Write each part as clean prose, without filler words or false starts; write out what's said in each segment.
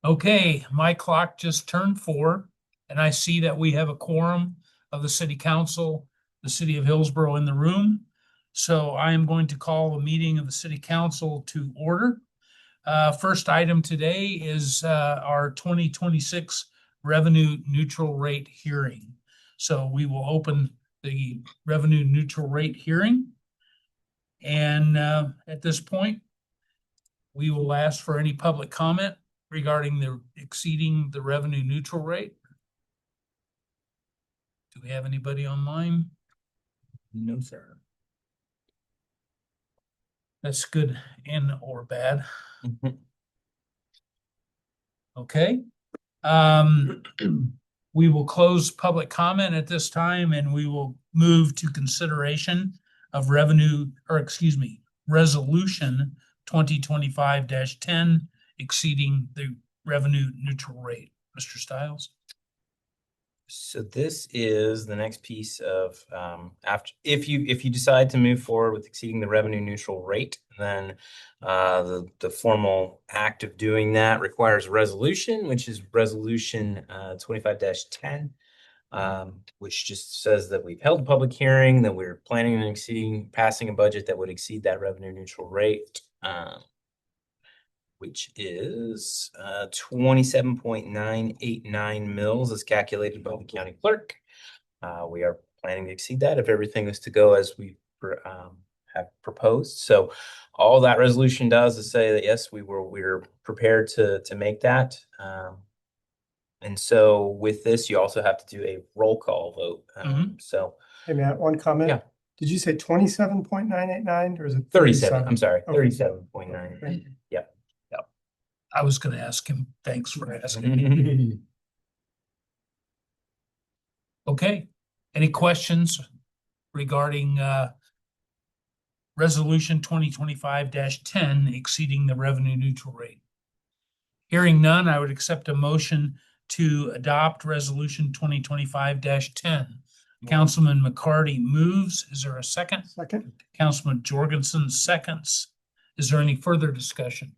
Okay, my clock just turned 4, and I see that we have a quorum of the city council, the city of Hillsboro in the room. So I am going to call a meeting of the city council to order. First item today is our 2026 revenue neutral rate hearing. So we will open the revenue neutral rate hearing. And at this point, we will ask for any public comment regarding the exceeding the revenue neutral rate. Do we have anybody online? No, sir. That's good and or bad. Okay. We will close public comment at this time and we will move to consideration of resolution 2025-10 exceeding the revenue neutral rate. Mr. Stiles. So this is the next piece of after if you decide to move forward with exceeding the revenue neutral rate, then the formal act of doing that requires a resolution, which is resolution 25-10, which just says that we've held a public hearing, that we're planning on passing a budget that would exceed that revenue neutral rate. Which is 27.989 mils as calculated by the county clerk. We are planning to exceed that if everything is to go as we have proposed. So all that resolution does is say that yes, we're prepared to make that. And so with this, you also have to do a roll call vote. So hey Matt, one comment. Yeah. Did you say 27.989 or is it 37? I'm sorry, okay. 37.9. Yeah. I was going to ask him. Thanks for asking. Okay. Any questions regarding resolution 2025-10 exceeding the revenue neutral rate? Hearing none, I would accept a motion to adopt resolution 2025-10. Councilman McCarty moves. Is there a second? Second. Councilman Jorgensen seconds. Is there any further discussion?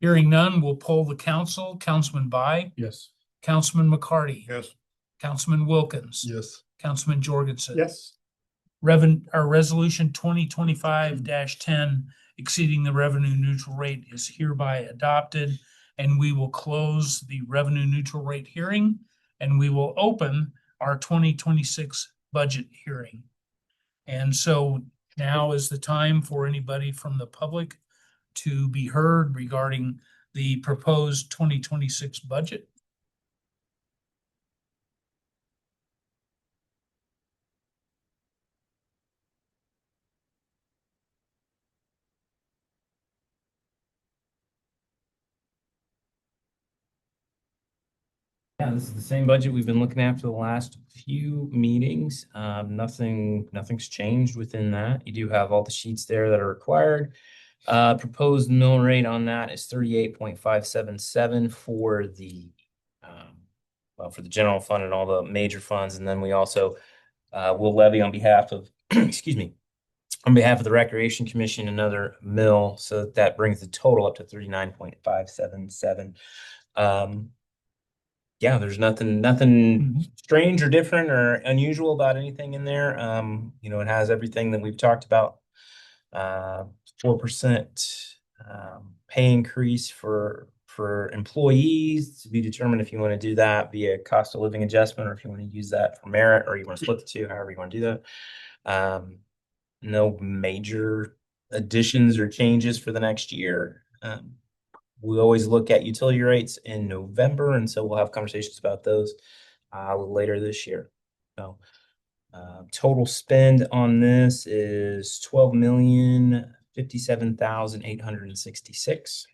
Hearing none, we'll poll the council. Councilman By. Yes. Councilman McCarty. Yes. Councilman Wilkins. Yes. Councilman Jorgensen. Yes. Resolution 2025-10 exceeding the revenue neutral rate is hereby adopted, and we will close the revenue neutral rate hearing, and we will open our 2026 budget hearing. And so now is the time for anybody from the public to be heard regarding the proposed 2026 budget. Yeah, this is the same budget we've been looking at for the last few meetings. Nothing's changed within that. You do have all the sheets there that are required. Proposed mill rate on that is 38.577 for the for the general fund and all the major funds, and then we also will levy on behalf of excuse me, on behalf of the Recreation Commission another mill, so that brings the total up to 39.577. Yeah, there's nothing strange or different or unusual about anything in there. It has everything that we've talked about. 4% pay increase for employees to be determined if you want to do that via cost of living adjustment or if you want to use that for merit or you want to split the two, however you want to do that. No major additions or changes for the next year. We always look at utility rates in November, and so we'll have conversations about those a little later this year. So total spend on this is $12,057,866.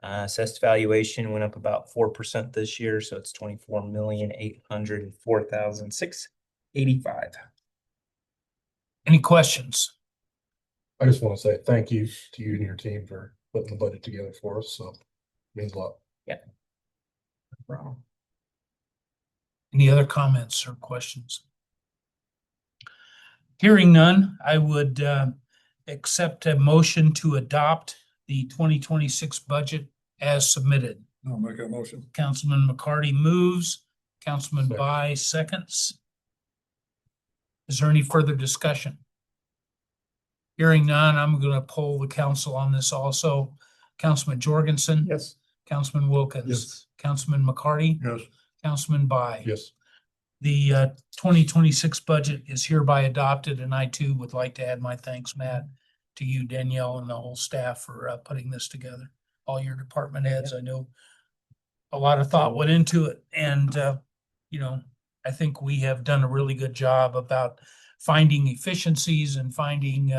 Assessed valuation went up about 4% this year, so it's $24,804,685. Any questions? I just want to say thank you to you and your team for putting the budget together for us. So it means a lot. Yeah. No problem. Any other comments or questions? Hearing none, I would accept a motion to adopt the 2026 budget as submitted? I'll make a motion. Councilman McCarty moves, Councilman Second. By seconds. Is there any further discussion? Hearing none, I'm gonna poll the council on this also. Councilman Jorgensen. Yes. Councilman Wilkins. Yes. Councilman McCarty. Yes. Councilman By. Yes. The 2026 budget is hereby adopted, and I too would like to add my thanks, Matt, to you, Danielle, and the whole staff for putting this together. All your department heads, I know a lot of thought went into it, and you know, I think we have done a really good job about finding efficiencies and finding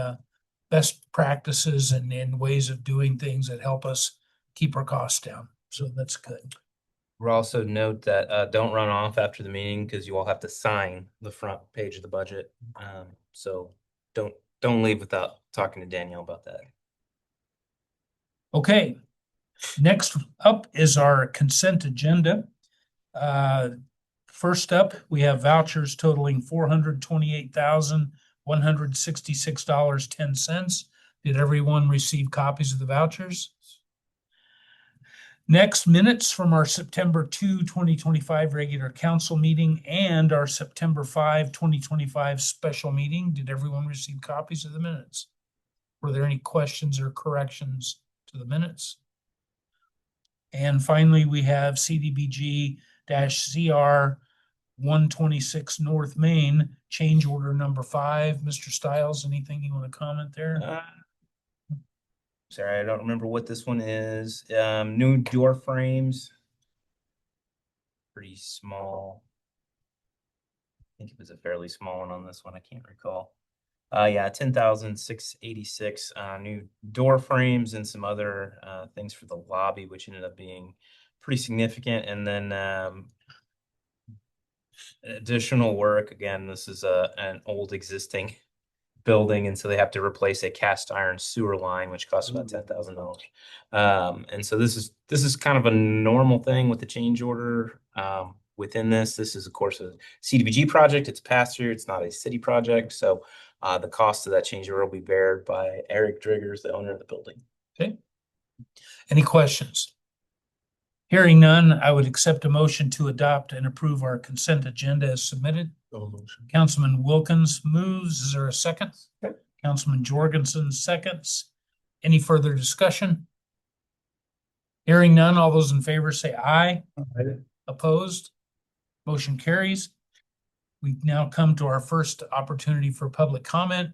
best practices and ways of doing things that help us keep our costs down. So that's good. We'll also note that don't run off after the meeting because you all have to sign the front page of the budget. So don't leave without talking to Danielle about that. Okay, next up is our consent agenda. First up, we have vouchers totaling $428,166.10. Did everyone receive copies of the vouchers? Next, minutes from our September 2, 2025 regular council meeting and our September 5, 2025 special meeting. Did everyone receive copies of the minutes? Were there any questions or corrections to the minutes? And finally, we have CDBG-CR 126 North Main, change order number 5. Mr. Stiles, anything you want to comment there? Sorry, I don't remember what this one is. New door frames. Pretty small. I think it was a fairly small one on this one. I can't recall. Yeah, 10,686 new door frames and some other things for the lobby, which ended up being pretty significant. And then additional work. Again, this is an old existing building, and so they have to replace a cast iron sewer line, which costs about $10,000. And so this is kind of a normal thing with the change order. Within this is of course a CDBG project. It's pass through. It's not a city project. So the cost of that change order will be bared by Eric Driggers, the owner of the building. Okay. Any questions? Hearing none, I would accept a motion to adopt and approve our consent agenda as submitted. No motion. Councilman Wilkins moves. Is there a second? Councilman Jorgensen seconds. Any further discussion? Hearing none, all those in favor say aye. Aye. Opposed? Motion carries. We've now come to our first opportunity for public comment.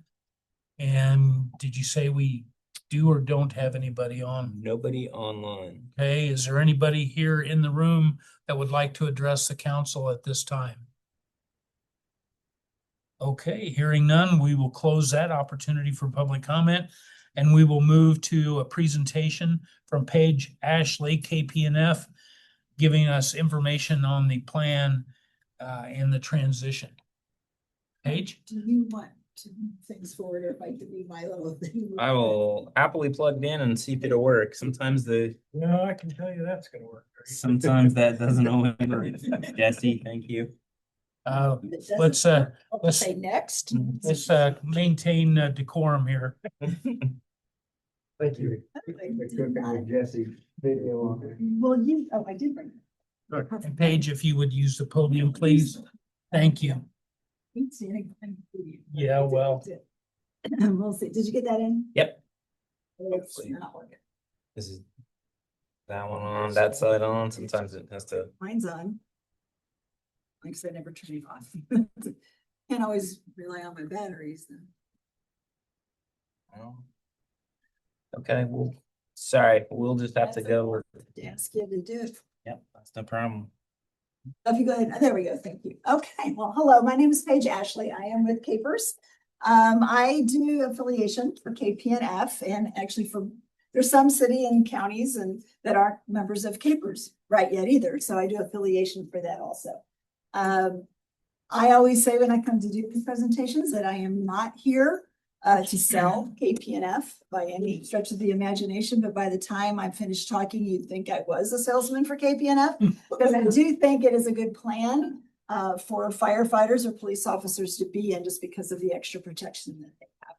And did you say we do or don't have anybody on? Nobody online. Okay, is there anybody here in the room that would like to address the council at this time? Okay, hearing none, we will close that opportunity for public comment, and we will move to a presentation from Paige Ashley, KPNF, giving us information on the plan and the transition. Paige? Do you want to move things forward, or if I give you my little thing? I will happily plug in and see if it'll work. Sometimes No, I can tell you that's gonna work. sometimes that doesn't always work. Jesse, thank you. Let's say let's next. maintain decorum here. Thank you. Jesse video on there. Well, I did bring. And Paige, if you would use the podium, please. Thank you. Yeah, well. We'll see. Did you get that in? Yep. It's not working. This is that one on, that side on. Sometimes it has to. Mine's on. Like I said, I never turn it off. Can't always rely on my batteries then. Okay, well, sorry, we'll just have to go. Ask you to do it. Yep, that's no problem. If you go ahead, there we go, thank you. Okay, well, hello, my name is Paige Ashley. I am with Capers. I do affiliation for KPNF, and actually there's some city and counties that aren't members of Capers right yet either. So I do affiliation for that also. I always say when I come to do these presentations that I am not here to sell KPNF by any stretch of the imagination, but by the time I'm finished talking, you'd think I was a salesman for KPNF, because I do think it is a good plan for firefighters or police officers to be in, just because of the extra protection that they have.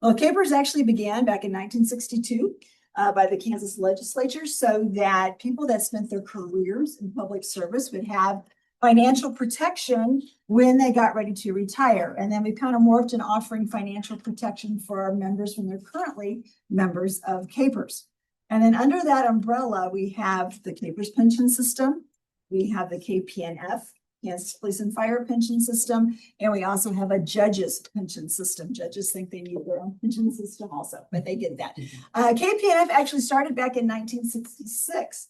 Well, Capers actually began back in 1962. by the Kansas legislature so that people that spent their careers in public service would have financial protection when they got ready to retire. And then we kind of morphed in offering financial protection for our members when they're currently members of CAPERS. And then under that umbrella, we have the CAPERS pension system. We have the KPNF, Kansas Police and Fire pension system. And we also have a judges pension system. Judges think they need their own pension system also, but they get that. KPNF actually started back in 1966.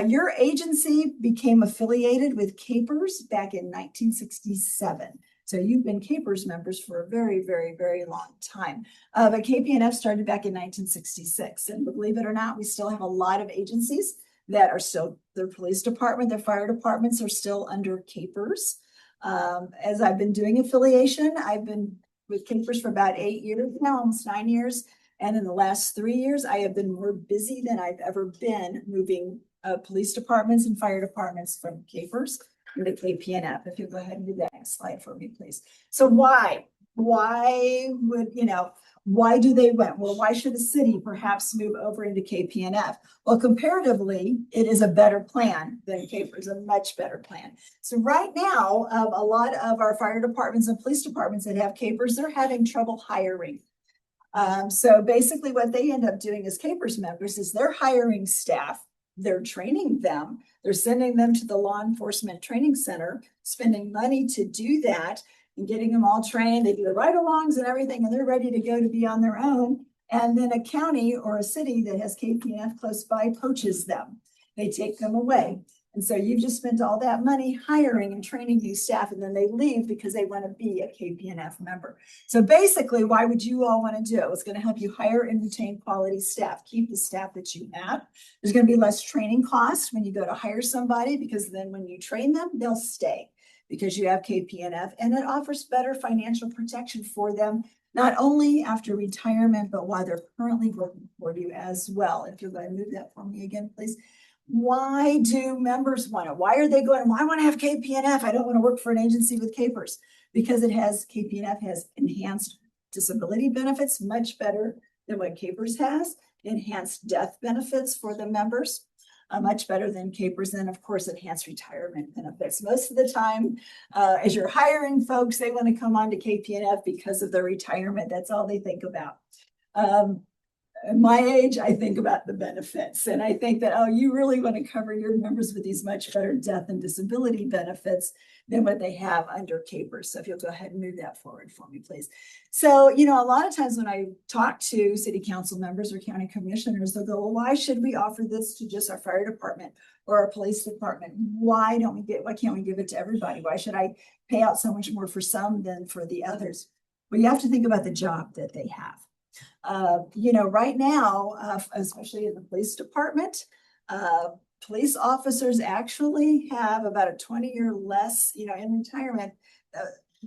Your agency became affiliated with CAPERS back in 1967. So you've been CAPERS members for a very, very, very long time. But KPNF started back in 1966. And believe it or not, we still have a lot of agencies that are still, their police department, their fire departments are still under CAPERS. As I've been doing affiliation, I've been with CAPERS for about 8 years now, almost 9 years. And in the last 3 years, I have been more busy than I've ever been moving police departments and fire departments from CAPERS into KPNF. If you'll go ahead and do that next slide for me, please. So why would, why do they went? Well, why should a city perhaps move over into KPNF? Well, comparatively, it is a better plan than CAPERS, a much better plan. So right now, a lot of our fire departments and police departments that have CAPERS, they're having trouble hiring. So basically what they end up doing as CAPERS members is they're hiring staff, they're training them, they're sending them to the law enforcement training center, spending money to do that and getting them all trained. They do the ride-alongs and everything, and they're ready to go to be on their own. And then a county or a city that has KPNF close by poaches them. They take them away. And so you've just spent all that money hiring and training new staff, and then they leave because they want to be a KPNF member. So basically, why would you all want to do it? It's going to help you hire and retain quality staff, keep the staff that you have. There's going to be less training costs when you go to hire somebody, because then when you train them, they'll stay because you have KPNF, and it offers better financial protection for them, not only after retirement, but while they're currently working for you as well. If you'll go ahead and move that for me again, please. Why do members want it? Why are they going, well, I want to have KPNF. I don't want to work for an agency with CAPERS, because KPNF has enhanced disability benefits, much better than what CAPERS has, enhanced death benefits for the members, much better than CAPERS, and of course, enhanced retirement benefits. Most of the time, as you're hiring folks, they want to come on to KPNF because of their retirement. That's all they think about. At my age, I think about the benefits, and I think that, oh, you really want to cover your members with these much better death and disability benefits than what they have under CAPERS. So if you'll go ahead and move that forward for me, please. So, a lot of times when I talk to city council members or county commissioners, they'll go, well, why should we offer this to just our fire department or our police department? Why can't we give it to everybody? Why should I pay out so much more for some than for the others? Well, you have to think about the job that they have. Right now, especially in the police department, police officers actually have about a 20-year less, in retirement.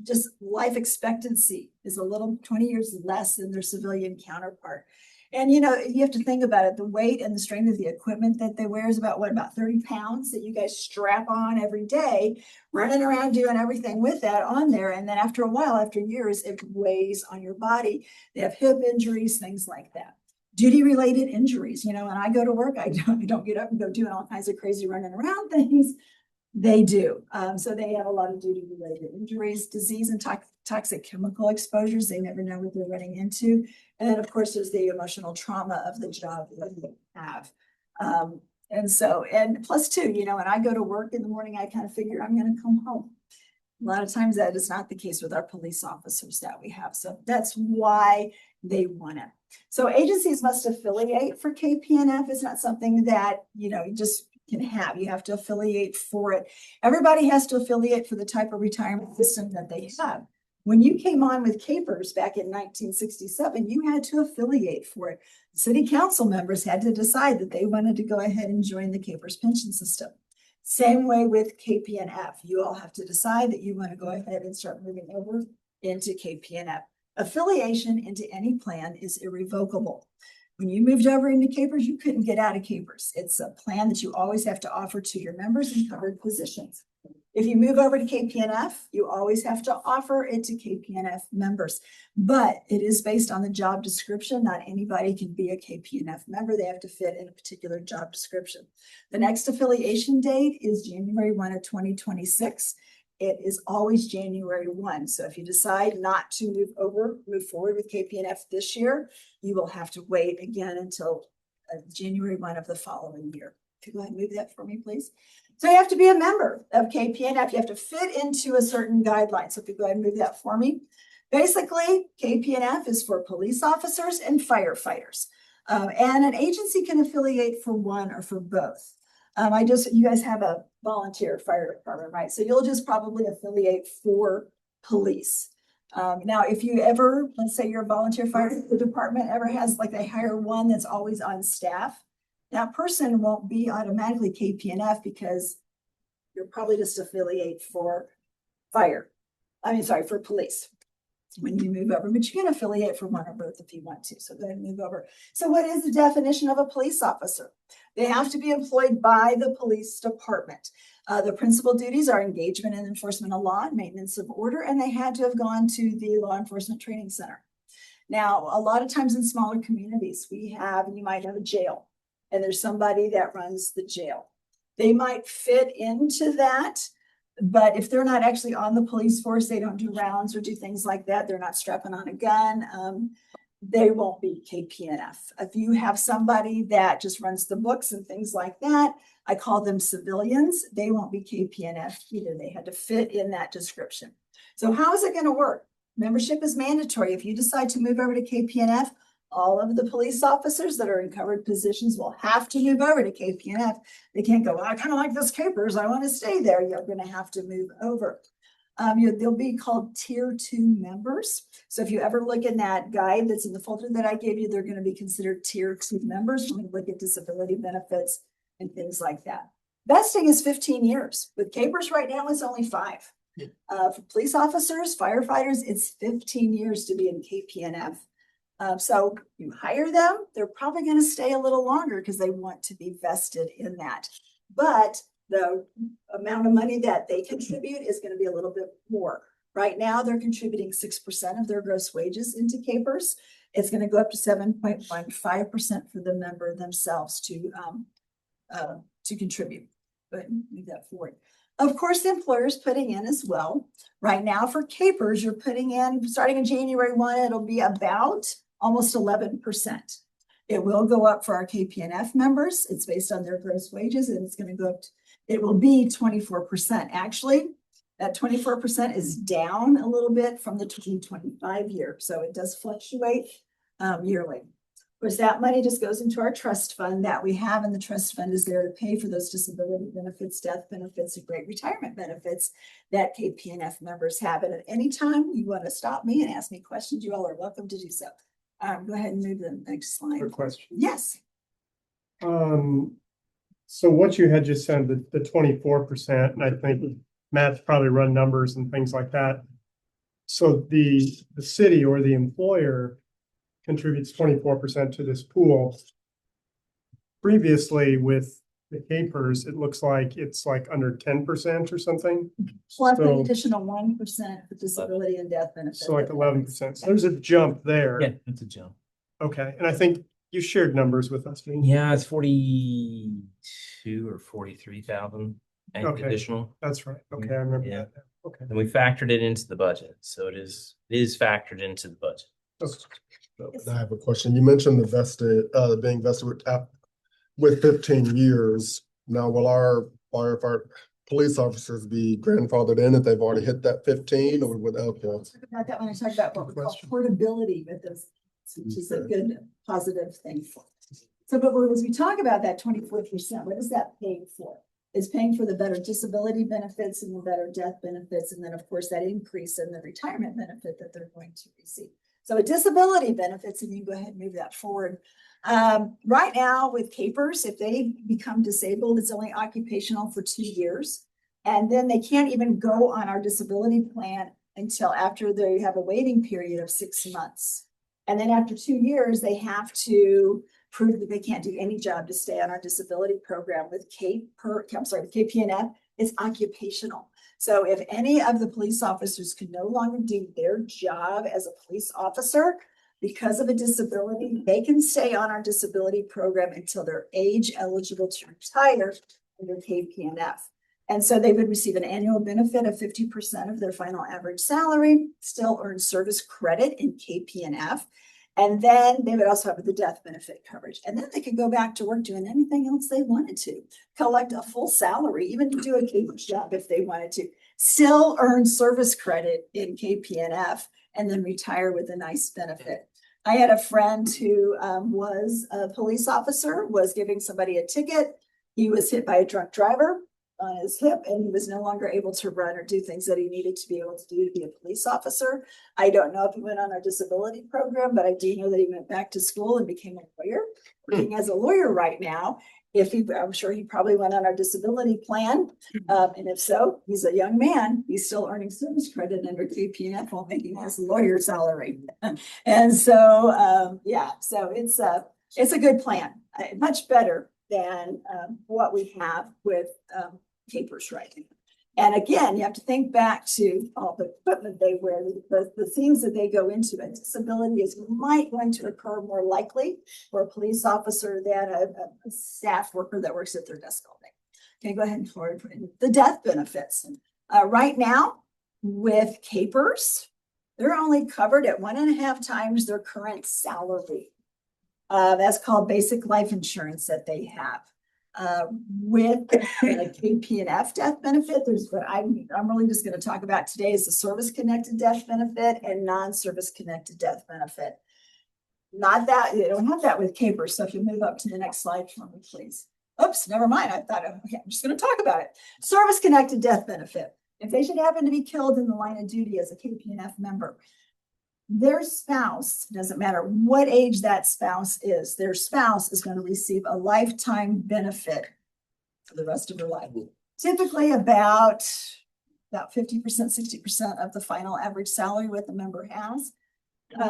Just life expectancy is a little 20 years less than their civilian counterpart. And, you have to think about it. The weight and the strength of the equipment that they wear is about 30 pounds that you guys strap on every day, running around doing everything with that on there. And then after a while, after years, it weighs on your body. They have hip injuries, things like that. Duty-related injuries. When I go to work, I don't get up and go doing all kinds of crazy running around things. They do. So they have a lot of duty-related injuries, disease and toxic chemical exposures. They never know what they're running into. And then, of course, there's the emotional trauma of the job that they have. And plus too, when I go to work in the morning, I kind of figure I'm going to come home. A lot of times that is not the case with our police officers that we have. So that's why they want it. So agencies must affiliate for KPNF. It's not something that, you just can have. You have to affiliate for it. Everybody has to affiliate for the type of retirement system that they have. When you came on with CAPERS back in 1967, you had to affiliate for it. City council members had to decide that they wanted to go ahead and join the CAPERS pension system. Same way with KPNF. You all have to decide that you want to go ahead and start moving over into KPNF. Affiliation into any plan is irrevocable. When you moved over into CAPERS, you couldn't get out of CAPERS. It's a plan that you always have to offer to your members in covered positions. If you move over to KPNF, you always have to offer it to KPNF members. But it is based on the job description. Not anybody can be a KPNF member. They have to fit in a particular job description. The next affiliation date is January 1 of 2026. It is always January 1. So if you decide not to move forward with KPNF this year, you will have to wait again until January 1 of the following year. If you go ahead and move that for me, please. So you have to be a member of KPNF. You have to fit into a certain guideline. So if you go ahead and move that for me. Basically, KPNF is for police officers and firefighters. And an agency can affiliate for one or for both. You guys have a volunteer fire department, right? So you'll just probably affiliate for police. Now, if you ever, let's say your volunteer fire department ever has, like they hire one that's always on staff, that person won't be automatically KPNF because you're probably just affiliate for for police when you move over, but you can affiliate for one or both if you want to. So go ahead and move over. So what is the definition of a police officer? They have to be employed by the police department. The principal duties are engagement and enforcement of law and maintenance of order, and they had to have gone to the law enforcement training center. Now, a lot of times in smaller communities, you might have a jail, and there's somebody that runs the jail. They might fit into that, but if they're not actually on the police force, they don't do rounds or do things like that. They're not strapping on a gun. They won't be KPNF. If you have somebody that just runs the books and things like that, I call them civilians. They won't be KPNF either. They had to fit in that description. So how is it going to work? Membership is mandatory. If you decide to move over to KPNF, all of the police officers that are in covered positions will have to move over to KPNF. They can't go, well, I kind of like this Capers. I want to stay there. You're going to have to move over. They'll be called tier 2 members. So if you ever look in that guide that's in the folder that I gave you, they're going to be considered tier 2 members when we look at disability benefits and things like that. Vesting is 15 years. With Capers right now, it's only 5. For police officers, firefighters, it's 15 years to be in KPNF. So you hire them, they're probably going to stay a little longer because they want to be vested in that. But the amount of money that they contribute is going to be a little bit more. Right now, they're contributing 6% of their gross wages into Capers. It's going to go up to 7.15% for the member themselves to contribute. But move that forward. Of course, the employer is putting in as well. Right now for Capers, you're putting in, starting in January 1, it'll be about almost 11%. It will go up for our KPNF members. It's based on their gross wages, and it's going to go up. It will be 24%. Actually, that 24% is down a little bit from the 2025 year. So it does fluctuate yearly. Of course, that money just goes into our trust fund that we have, and the trust fund is there to pay for those disability benefits, death benefits, and great retirement benefits that KPNF members have. And at any time you want to stop me and ask me questions, you all are welcome to do so. Go ahead and move to the next slide. Quick question. Yes. So what you had just said, the 24%, and I think Matt's probably run numbers and things like that. So the city or the employer contributes 24% to this pool. Previously with the Capers, it looks like it's like under 10% or something. Plus an So- additional 1% for disability and death benefits. So like 11%. So there's a jump there. Yeah, that's a jump. Okay. And I think you shared numbers with us. didn't you? Yeah, it's 42 or 43,000 Okay. additional. That's right. Okay. I remember Yeah. that. now. Okay. And we factored it into the budget. So it is factored into the budget. Okay. I have a question. You mentioned being vested with 15 years. Now, will our police officers be grandfathered in if they've already hit that 15 or would, okay. Talk about that when I talk about what we call Question. portability with this, which is a Okay. good positive thing. So, but as we talk about that 24%, what is that paying for? It's paying for the better disability benefits and the better death benefits. And then of course that increase in the retirement benefit that they're going to receive. So a disability benefits, and you go ahead and move that forward. Right now with Capers, if they become disabled, it's only occupational for 2 years. And then they can't even go on our disability plan until after they have a waiting period of 6 months. And then after 2 years, they have to prove that they can't do any job to stay on our disability program. With KPNF, it's occupational. So if any of the police officers can no longer do their job as a police officer because of a disability, they can stay on our disability program until they're age eligible to retire under KPNF. And so they would receive an annual benefit of 50% of their final average salary, still earn service credit in KPNF. And then they would also have the death benefit coverage. And then they could go back to work doing anything else they wanted to, collect a full salary, even do a caper's job if they wanted to, still earn service credit in KPNF, and then retire with a nice benefit. I had a friend who was a police officer, was giving somebody a ticket. He was hit by a drunk driver on his hip, and he was no longer able to run or do things that he needed to be able to do to be a police officer. I don't know if he went on our disability program, but I do know that he went back to school and became a lawyer, working as a lawyer right now. I'm sure he probably went on our disability plan. And if so, he's a young man. He's still earning service credit under KPNF while making his lawyer salary. And so, yeah, so it's a good plan, much better than what we have with capers right now. And again, you have to think back to all the equipment they wear, the things that they go into. A disability is going to occur more likely for a police officer than a staff worker that works at their desk all day. Okay, go ahead and forward the death benefits. Right now, with capers, they're only covered at 1.5 times their current salary. That's called basic life insurance that they have. With the KPNF death benefit, there's what I'm really just going to talk about today is the service-connected death benefit and non-service connected death benefit. Not that, they don't have that with capers. So if you move up to the next slide for me, please. Oops, never mind. I thought, okay, I'm just going to talk about it. Service-connected death benefit. If they should happen to be killed in the line of duty as a KPNF member, their spouse, doesn't matter what age that spouse is, their spouse is going to receive a lifetime benefit for the rest of their life. Typically about 50%, 60% of the final average salary what the member has.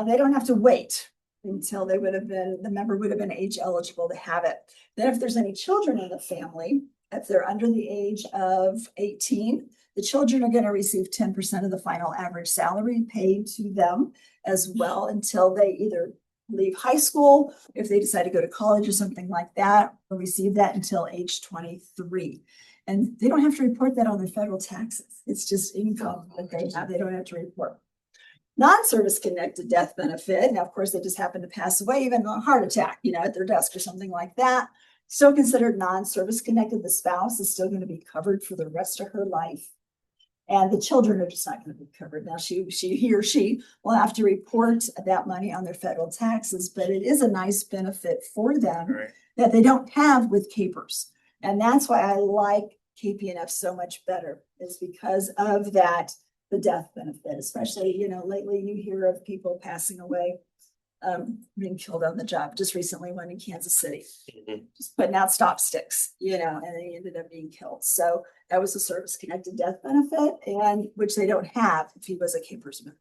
They don't have to wait until the member would have been age eligible to have it. Then if there's any children in the family, if they're under the age of 18, the children are going to receive 10% of the final average salary paid to them as well until they either leave high school, if they decide to go to college or something like that, or receive that until age 23. And they don't have to report that on their federal taxes. It's just income that they have. They don't have to report. Non-service connected death benefit. Now, of course, they just happen to pass away, even on a heart attack, at their desk or something like that. Still considered non-service connected. The spouse is still going to be covered for the rest of her life. And the children are just not going to be covered. Now, he or she will have to report that money on their federal taxes, but it is a nice benefit for them that they don't have with capers. And that's why I like KPNF so much better, is because of that, the death benefit, especially, lately you hear of people passing away, being killed on the job. Just recently, one in Kansas City, just putting out stop sticks, and they ended up being killed. So that was a service-connected death benefit, and which they don't have if he was a capers member.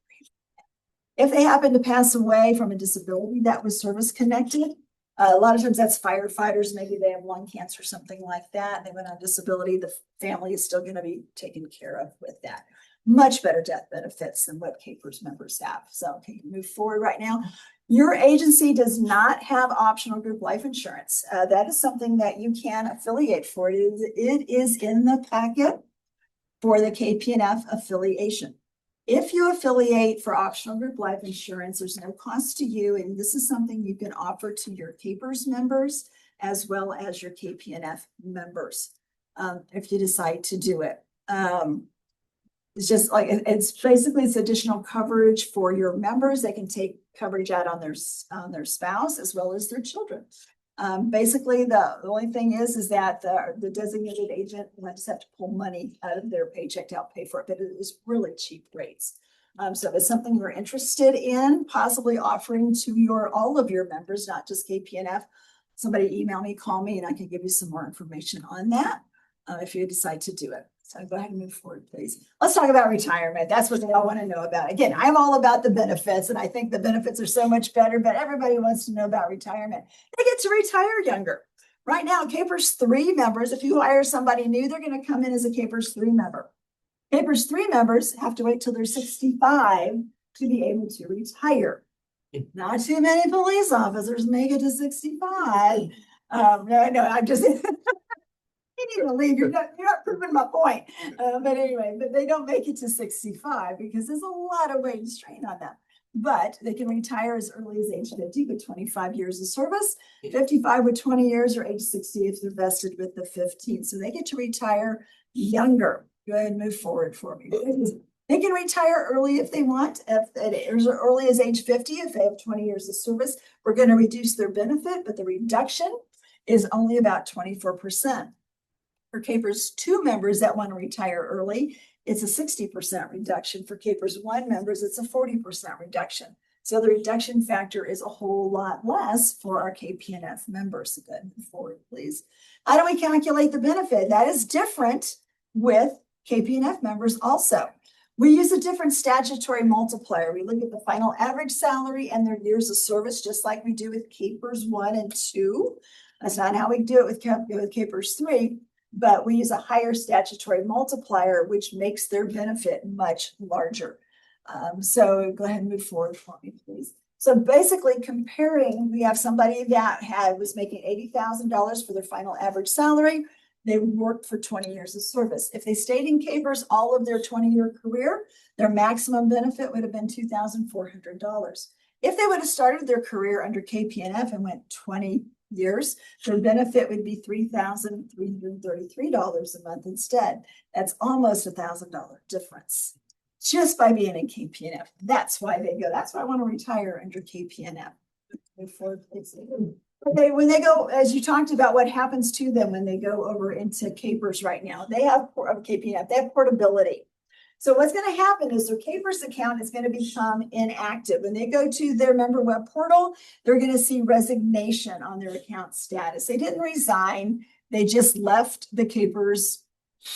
If they happen to pass away from a disability that was service-connected, a lot of times that's firefighters. Maybe they have lung cancer, something like that. They went on disability. The family is still going to be taken care of with that. Much better death benefits than what capers members have. So, okay, move forward right now. Your agency does not have optional group life insurance. That is something that you can affiliate for. It is in the packet for the KPNF affiliation. If you affiliate for optional group life insurance, there's no cost to you. And this is something you can offer to your capers members as well as your KPNF members if you decide to do it. It's just like, it's additional coverage for your members. They can take coverage out on their spouse as well as their children. Basically, the only thing is that the designated agent will just have to pull money out of their paycheck to help pay for it, but it is really cheap rates. So if it's something you're interested in, possibly offering to all of your members, not just KPNF, somebody email me, call me, and I can give you some more information on that if you decide to do it. So go ahead and move forward, please. Let's talk about retirement. That's what they all want to know about. Again, I'm all about the benefits, and I think the benefits are so much better, but everybody wants to know about retirement. They get to retire younger. Right now, Capers 3 members, if you hire somebody new, they're going to come in as a Capers 3 member. Capers 3 members have to wait till they're 65 to be able to retire. Not too many police officers make it to 65. No, I'm just. You need to leave. You're not proving my point. But anyway, but they don't make it to 65 because there's a lot of weight and strain on them. But they can retire as early as age 50 with 25 years of service, 55 with 20 years, or age 60 if they're vested with the 15. So they get to retire younger. Go ahead and move forward for me. They can retire early if they want, as early as age 50 if they have 20 years of service. We're going to reduce their benefit, but the reduction is only about 24%. For Capers 2 members that want to retire early, it's a 60% reduction. For Capers 1 members, it's a 40% reduction. So the reduction factor is a whole lot less for our KPNF members. So go ahead and move forward, please. How do we calculate the benefit? That is different with KPNF members also. We use a different statutory multiplier. We look at the final average salary and their years of service, just like we do with Capers 1 and 2. That's not how we do it with Capers 3. But we use a higher statutory multiplier, which makes their benefit much larger. So go ahead and move forward for me, please. So basically comparing, we have somebody that was making $80,000 for their final average salary. They worked for 20 years of service. If they stayed in Capers all of their 20-year career, their maximum benefit would have been $2,400. If they would have started their career under KPNF and went 20 years, their benefit would be $3,333 a month instead. That's almost $1,000 difference just by being in KPNF. That's why they go. That's why I want to retire under KPNF. Move forward, please. Okay, when they go, as you talked about, what happens to them when they go over into Capers right now, they have KPNF, they have portability. So what's going to happen is their Capers account is going to become inactive. When they go to their member web portal, they're going to see resignation on their account status. They didn't resign. They just left the Capers,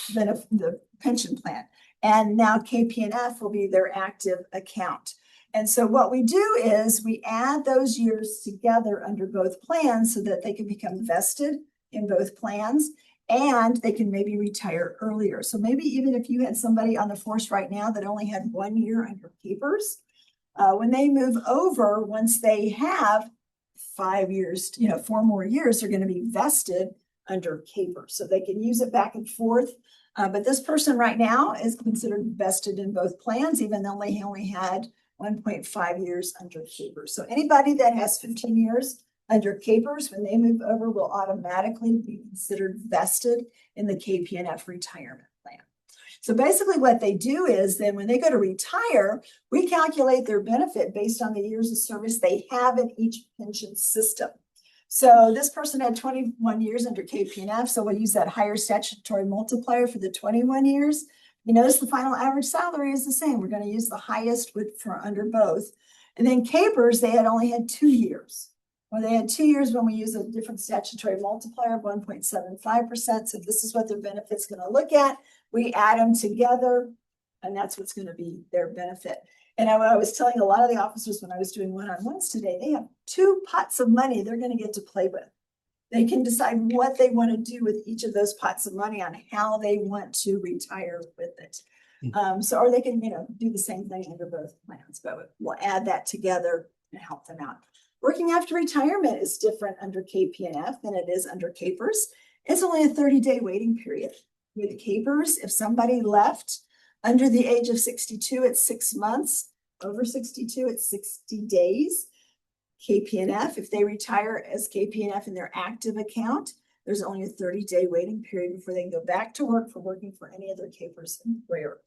the pension plan. And now KPNF will be their active account. And so what we do is we add those years together under both plans so that they can become vested in both plans. And they can maybe retire earlier. So maybe even if you had somebody on the force right now that only had 1 year under Capers, when they move over, once they have 5 years, 4 more years, they're going to be vested under Capers. So they can use it back and forth. But this person right now is considered vested in both plans, even though they only had 1.5 years under Capers. So anybody that has 15 years under Capers, when they move over, will automatically be considered vested in the KPNF retirement plan. So basically what they do is then when they go to retire, we calculate their benefit based on the years of service they have in each pension system. So this person had 21 years under KPNF, so we'll use that higher statutory multiplier for the 21 years. You notice the final average salary is the same. We're going to use the highest for under both. And then Capers, they had only had 2 years. Well, they had 2 years when we use a different statutory multiplier of 1.75%. So this is what their benefit's going to look at. We add them together, and that's what's going to be their benefit. And I was telling a lot of the officers when I was doing one-on-ones today, they have 2 pots of money they're going to get to play with. They can decide what they want to do with each of those pots of money on how they want to retire with it. Or they can, do the same thing under both plans, but we'll add that together and help them out. Working after retirement is different under KPNF than it is under Capers. It's only a 30-day waiting period. With Capers, if somebody left under the age of 62, it's 6 months. Over 62, it's 60 days. KPNF, if they retire as KPNF in their active account, there's only a 30-day waiting period before they can go back to work for working for any other Capers employer.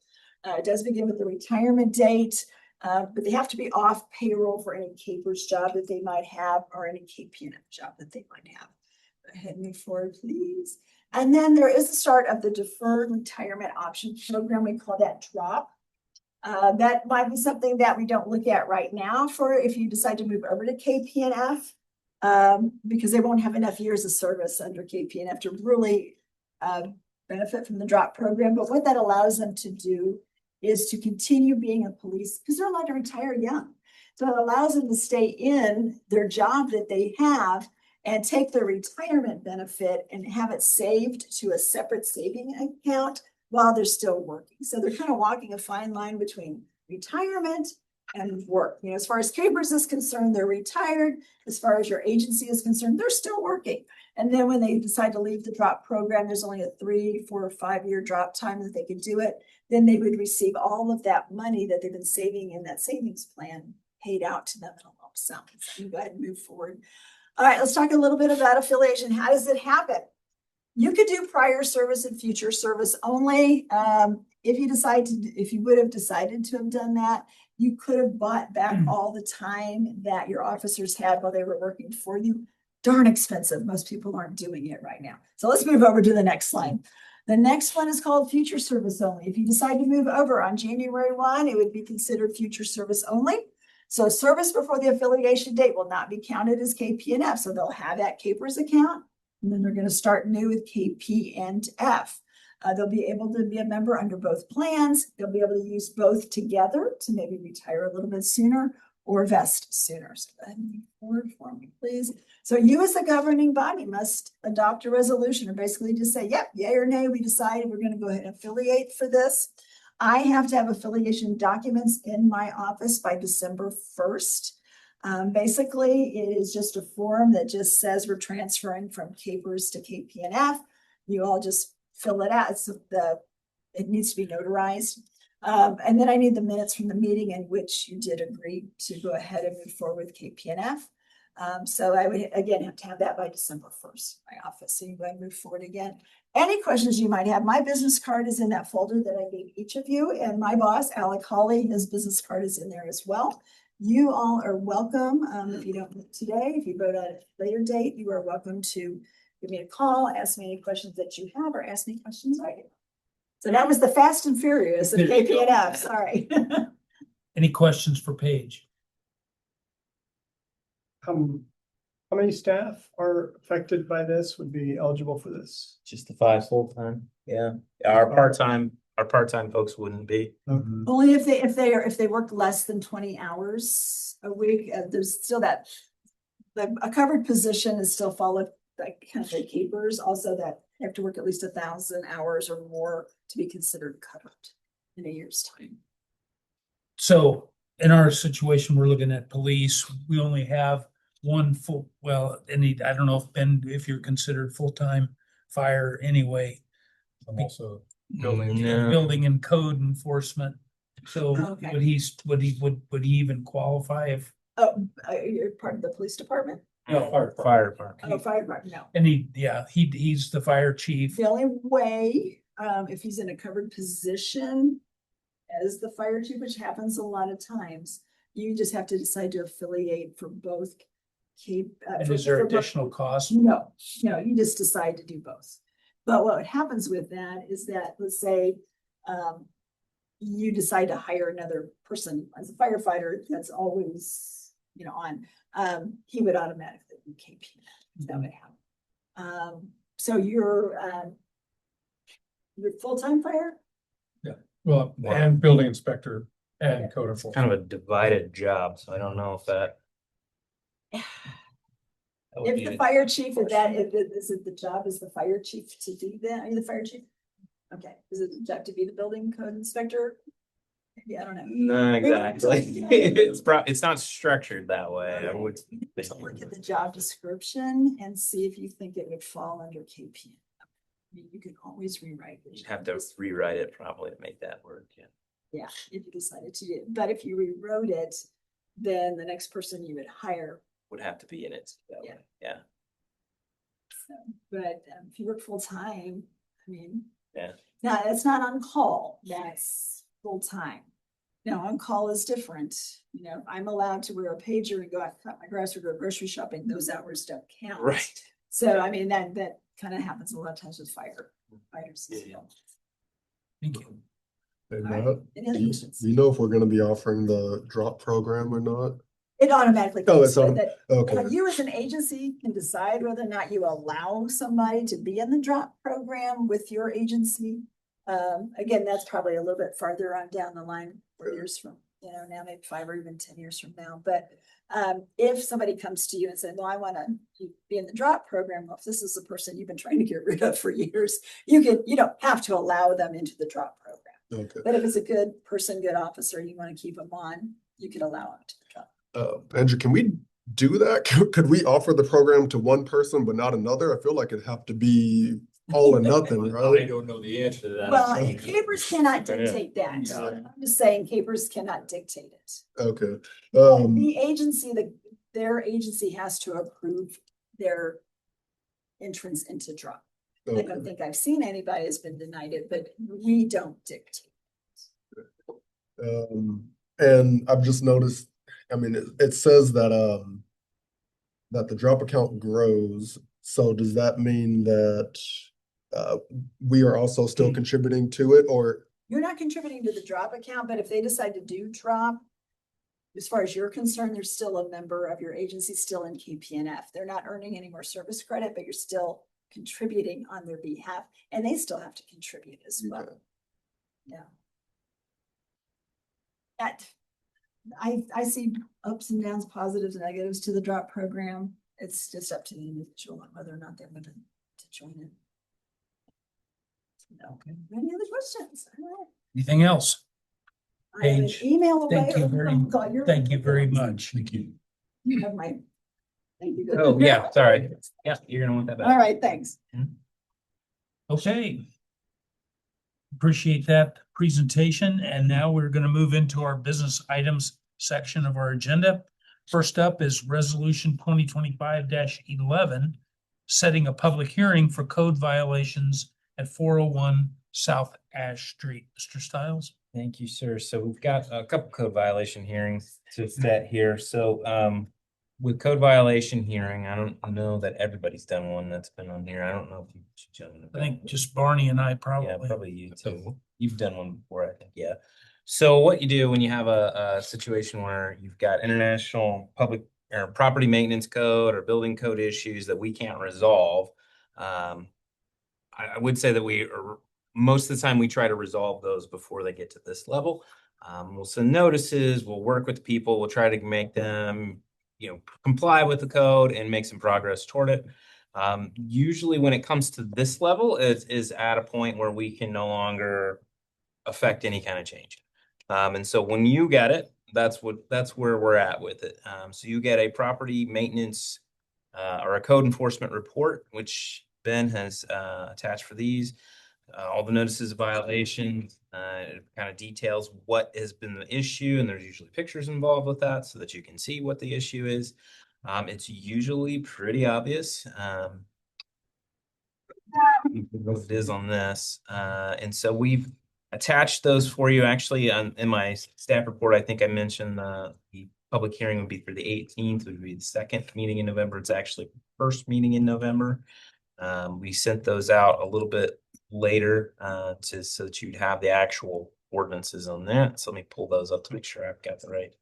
It does begin with the retirement date. But they have to be off payroll for any Capers job that they might have or any KPNF job that they might have. Go ahead and move forward, please. And then there is the start of the Deferred Retirement Option Program. We call that DROP. That might be something that we don't look at right now for if you decide to move over to KPNF, because they won't have enough years of service under KPNF to really benefit from the DROP program. But what that allows them to do is to continue being a police, because they're allowed to retire young. So it allows them to stay in their job that they have and take their retirement benefit and have it saved to a separate saving account while they're still working. So they're kind of walking a fine line between retirement and work. You know, as far as Capers is concerned, they're retired. As far as your agency is concerned, they're still working. And then when they decide to leave the drop program, there's only a 3, 4, or 5 year drop time that they could do it. Then they would receive all of that money that they've been saving in that savings plan paid out to them in a lump sum. So you go ahead and move forward. All right, let's talk a little bit about affiliation. How does it happen? You could do prior service and future service only. If you would have decided to have done that, you could have bought back all the time that your officers had while they were working for you. Darn expensive. Most people aren't doing it right now. So let's move over to the next slide. The next one is called future service only. If you decide to move over on January 1, it would be considered future service only. So service before the affiliation date will not be counted as KP&F. So they'll have that Capers account, and then they're going to start new with KP&F. They'll be able to be a member under both plans. They'll be able to use both together to maybe retire a little bit sooner or vest sooner. So go ahead and move forward for me, please. So you as the governing body must adopt a resolution or basically just say, yep, yay or nay, we decided we're going to go ahead and affiliate for this. I have to have affiliation documents in my office by December 1st. Basically, it is just a form that just says we're transferring from Capers to KP&F. You all just fill it out. It needs to be notarized. And then I need the minutes from the meeting in which you did agree to go ahead and move forward with KP&F. So I would, again, have to have that by December 1st, my office. So you go ahead and move forward again. Any questions you might have, my business card is in that folder that I gave each of you, and my boss, Alec Hawley, his business card is in there as well. You all are welcome. If you don't vote today, if you vote at a later date, you are welcome to give me a call, ask me any questions that you have, or ask me questions I do. So that was the fast and furious of KP&F, sorry. Any questions for Paige? How many staff are affected by this, would be eligible for this? Just the 5 full-time. Yeah. Our part-time folks wouldn't be. Only if they work less than 20 hours a week. There's still a covered position is still followed by kind of the Capers, also that they have to work at least 1,000 hours or more to be considered covered in a year's time. So in our situation, we're looking at police. We only have one full, well, I don't know if Ben, if you're considered full-time fire anyway. I'm also Building and code enforcement. So Okay. would he even qualify if? Oh, you're part of the police department? No, Fire department. Oh, fire department, no. And he's the fire chief. The only way, if he's in a covered position as the fire chief, which happens a lot of times, you just have to decide to affiliate for both. And is there additional cost? No, you just decide to do both. But what happens with that is that, let's say, you decide to hire another person as a firefighter that's always, on, he would automatically be KP. That would happen. So you're full-time fire? Well, and building inspector and code enforcement. Kind of a divided job, so I don't know if that. would If be the a- fire chief, is it the job is the fire chief to do that? Are you the fire chief? Okay, is it the job to be the building code inspector? Yeah, I don't know. No, exactly. It's not structured that way. I would. So look at the job description and see if you think it would fall under KP. I mean, you can always rewrite. the You'd have job to rewrite it probably to make that work, yeah. Yeah, if you decided to do, but if you rewrote it, then the next person you would hire. Would have to be in it. That Yeah. way, yeah. But if you work full time, I mean. Yeah. No, it's not on call, that's full time. Now, on call is different, I'm allowed to wear a pager and go out, cut my grass or go grocery shopping, those hours don't count. Right. So, I mean, that kind of happens a lot of times with fighters as Yeah. well. Thank you. Hey, All right. Matt, Any other do questions? you know if we're gonna be offering the drop program or not? It automatically. Oh, goes it's on- with it. Okay, You as an agency can decide whether or not you allow somebody to be in the drop program with your agency. Again, that's probably a little bit farther on down the line, 4 years from you know, now maybe 5 or even 10 years from now. But if somebody comes to you and said, well, I want to be in the drop program, well, if this is the person you've been trying to get rid of for years, you don't have to allow them into the drop program. Okay. But if it's a good person, good officer, and you want to keep them on, you could allow them to the drop. Andrew, can we do that? Could we offer the program to one person but not another? I feel like it'd have to be all or nothing, I right? don't know the answer to that. Well, capers cannot dictate that. Yeah. I'm just saying capers cannot dictate it. Okay. The agency, their agency has to approve their entrance into drop. I Okay. don't think I've seen anybody that's been denied it, but we don't dictate. And I've just noticed, I mean, it says that that the drop account grows. So does that mean that we are also still contributing to it, or? You're not contributing to the drop account, but if they decide to do drop, as far as you're concerned, they're still a member of your agency, still in KPNF. They're not earning any more service credit, but you're still contributing on their behalf, and they still have to contribute as well. Okay. Yeah. I see ups and downs, positives and negatives to the drop program. It's just up to the individual on whether or not they're willing to join it. Okay. Any other questions? All right. Anything else? I have an Paige, email away. Thank you or very, phone call. You're- thank you very much. Thank you. You have my. Thank you. Oh, yeah, sorry. Yeah, you're gonna want that back. All right, thanks. Okay. Appreciate that presentation. And now we're going to move into our business items section of our agenda. First up is Resolution 2025-11, setting a public hearing for code violations at 401 South Ash Street. Mr. Stiles? Thank you, sir. So we've got a couple code violation hearings to set here. So with code violation hearing, I don't know that everybody's done one that's been on here. I don't know if you should jump in. I think just Barney and I Yeah, probably. probably you too. You've done one before, I think, yeah. So what you do when you have a situation where you've got international public or property maintenance code or building code issues that we can't resolve, I would say that most of the time we try to resolve those before they get to this level. We'll send notices, we'll work with people, we'll try to make them, comply with the code and make some progress toward it. Usually when it comes to this level, it is at a point where we can no longer affect any kind of change. And so when you get it, that's where we're at with it. So you get a property maintenance or a code enforcement report, which Ben has attached for these. All the notices of violation, it kind of details what has been the issue, and there's usually pictures involved with that so that you can see what the issue is. It's usually pretty obvious what it is on this. And so we've attached those for you. Actually, in my staff report, I think I mentioned the public hearing would be for the 18th, would be the second meeting in November. It's actually the first meeting in November. We sent those out a little bit later so that you'd have the actual ordinances on that. So let me pull those up to make sure I've got the right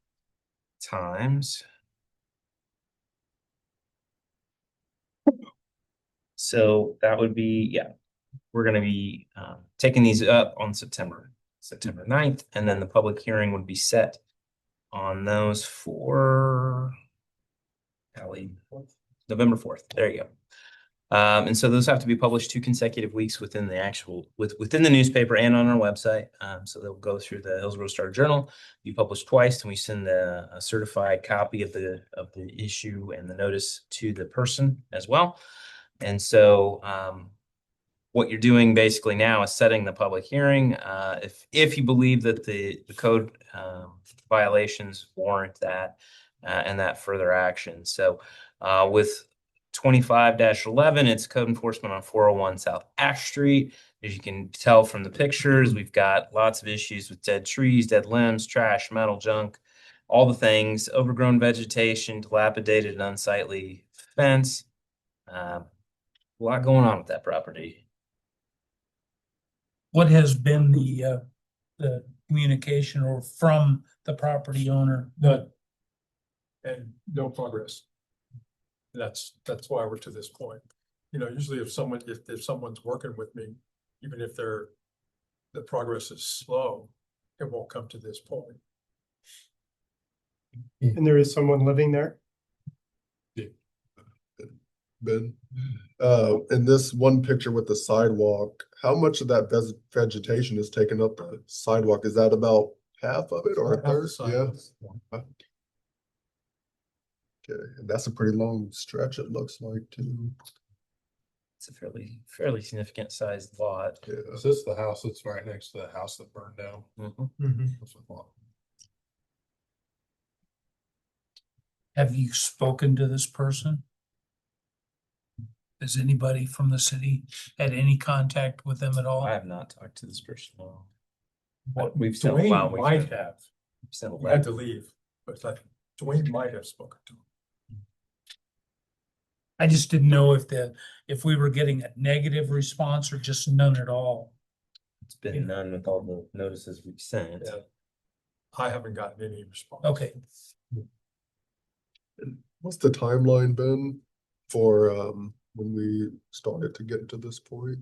times. So that would be, yeah, we're going to be taking these up on September 9th, and then the public hearing would be set on those for November 4th. There you go. And so those have to be published 2 consecutive weeks within within the newspaper and on our website. So they'll go through the Hillsboro Star-Journal, be published twice, and we send a certified copy of the issue and the notice to the person as well. And so what you're doing basically now is setting the public hearing. If you believe that the code violations warrant that and that further action. So with 25-11, it's code enforcement on 401 South Ash Street. As you can tell from the pictures, we've got lots of issues with dead trees, dead limbs, trash, metal, junk, all the things, overgrown vegetation, dilapidated and unsightly fence. A lot going on with that property. What has been the communication or from the property owner? None. And no progress. That's why we're to this point. Usually if someone's working with me, even if the progress is slow, it won't come to this point. And there is someone living there? Ben, in this one picture with the sidewalk, how much of that vegetation is taking up the sidewalk? Is that about half of it or a third? Yeah. Okay, and that's a pretty long stretch, it looks like too. It's a fairly significant sized lot. Yeah. Is this the house that's right next to the house that burned down? Mhm. That's what I thought. Have you spoken to this person? Has anybody from the city had any contact with them at all? I have not talked to this person. No. What We've sent a lot. Dwayne might have. We've sent a We had lot. to leave, but like Dwayne might have spoken to him. I just didn't know if we were getting a negative response or just none at all. It's been none with all the notices we've sent. Yeah. I haven't gotten any response. Okay, What's the timeline been for when we started to get to this point?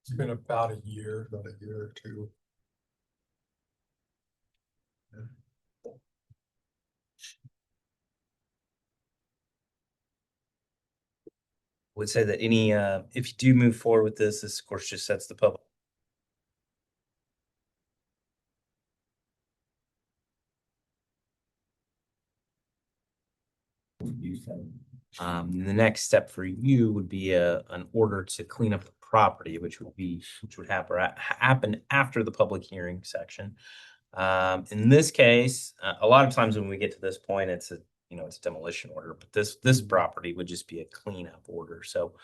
It's been about a year. About a year or two. Would say that any, if you do move forward with this of course just sets the public. The next step for you would be an order to clean up the property, which would happen after the public hearing section. In this case, a lot of times when we get to this point, it's a demolition order, but this property would just be a cleanup order. So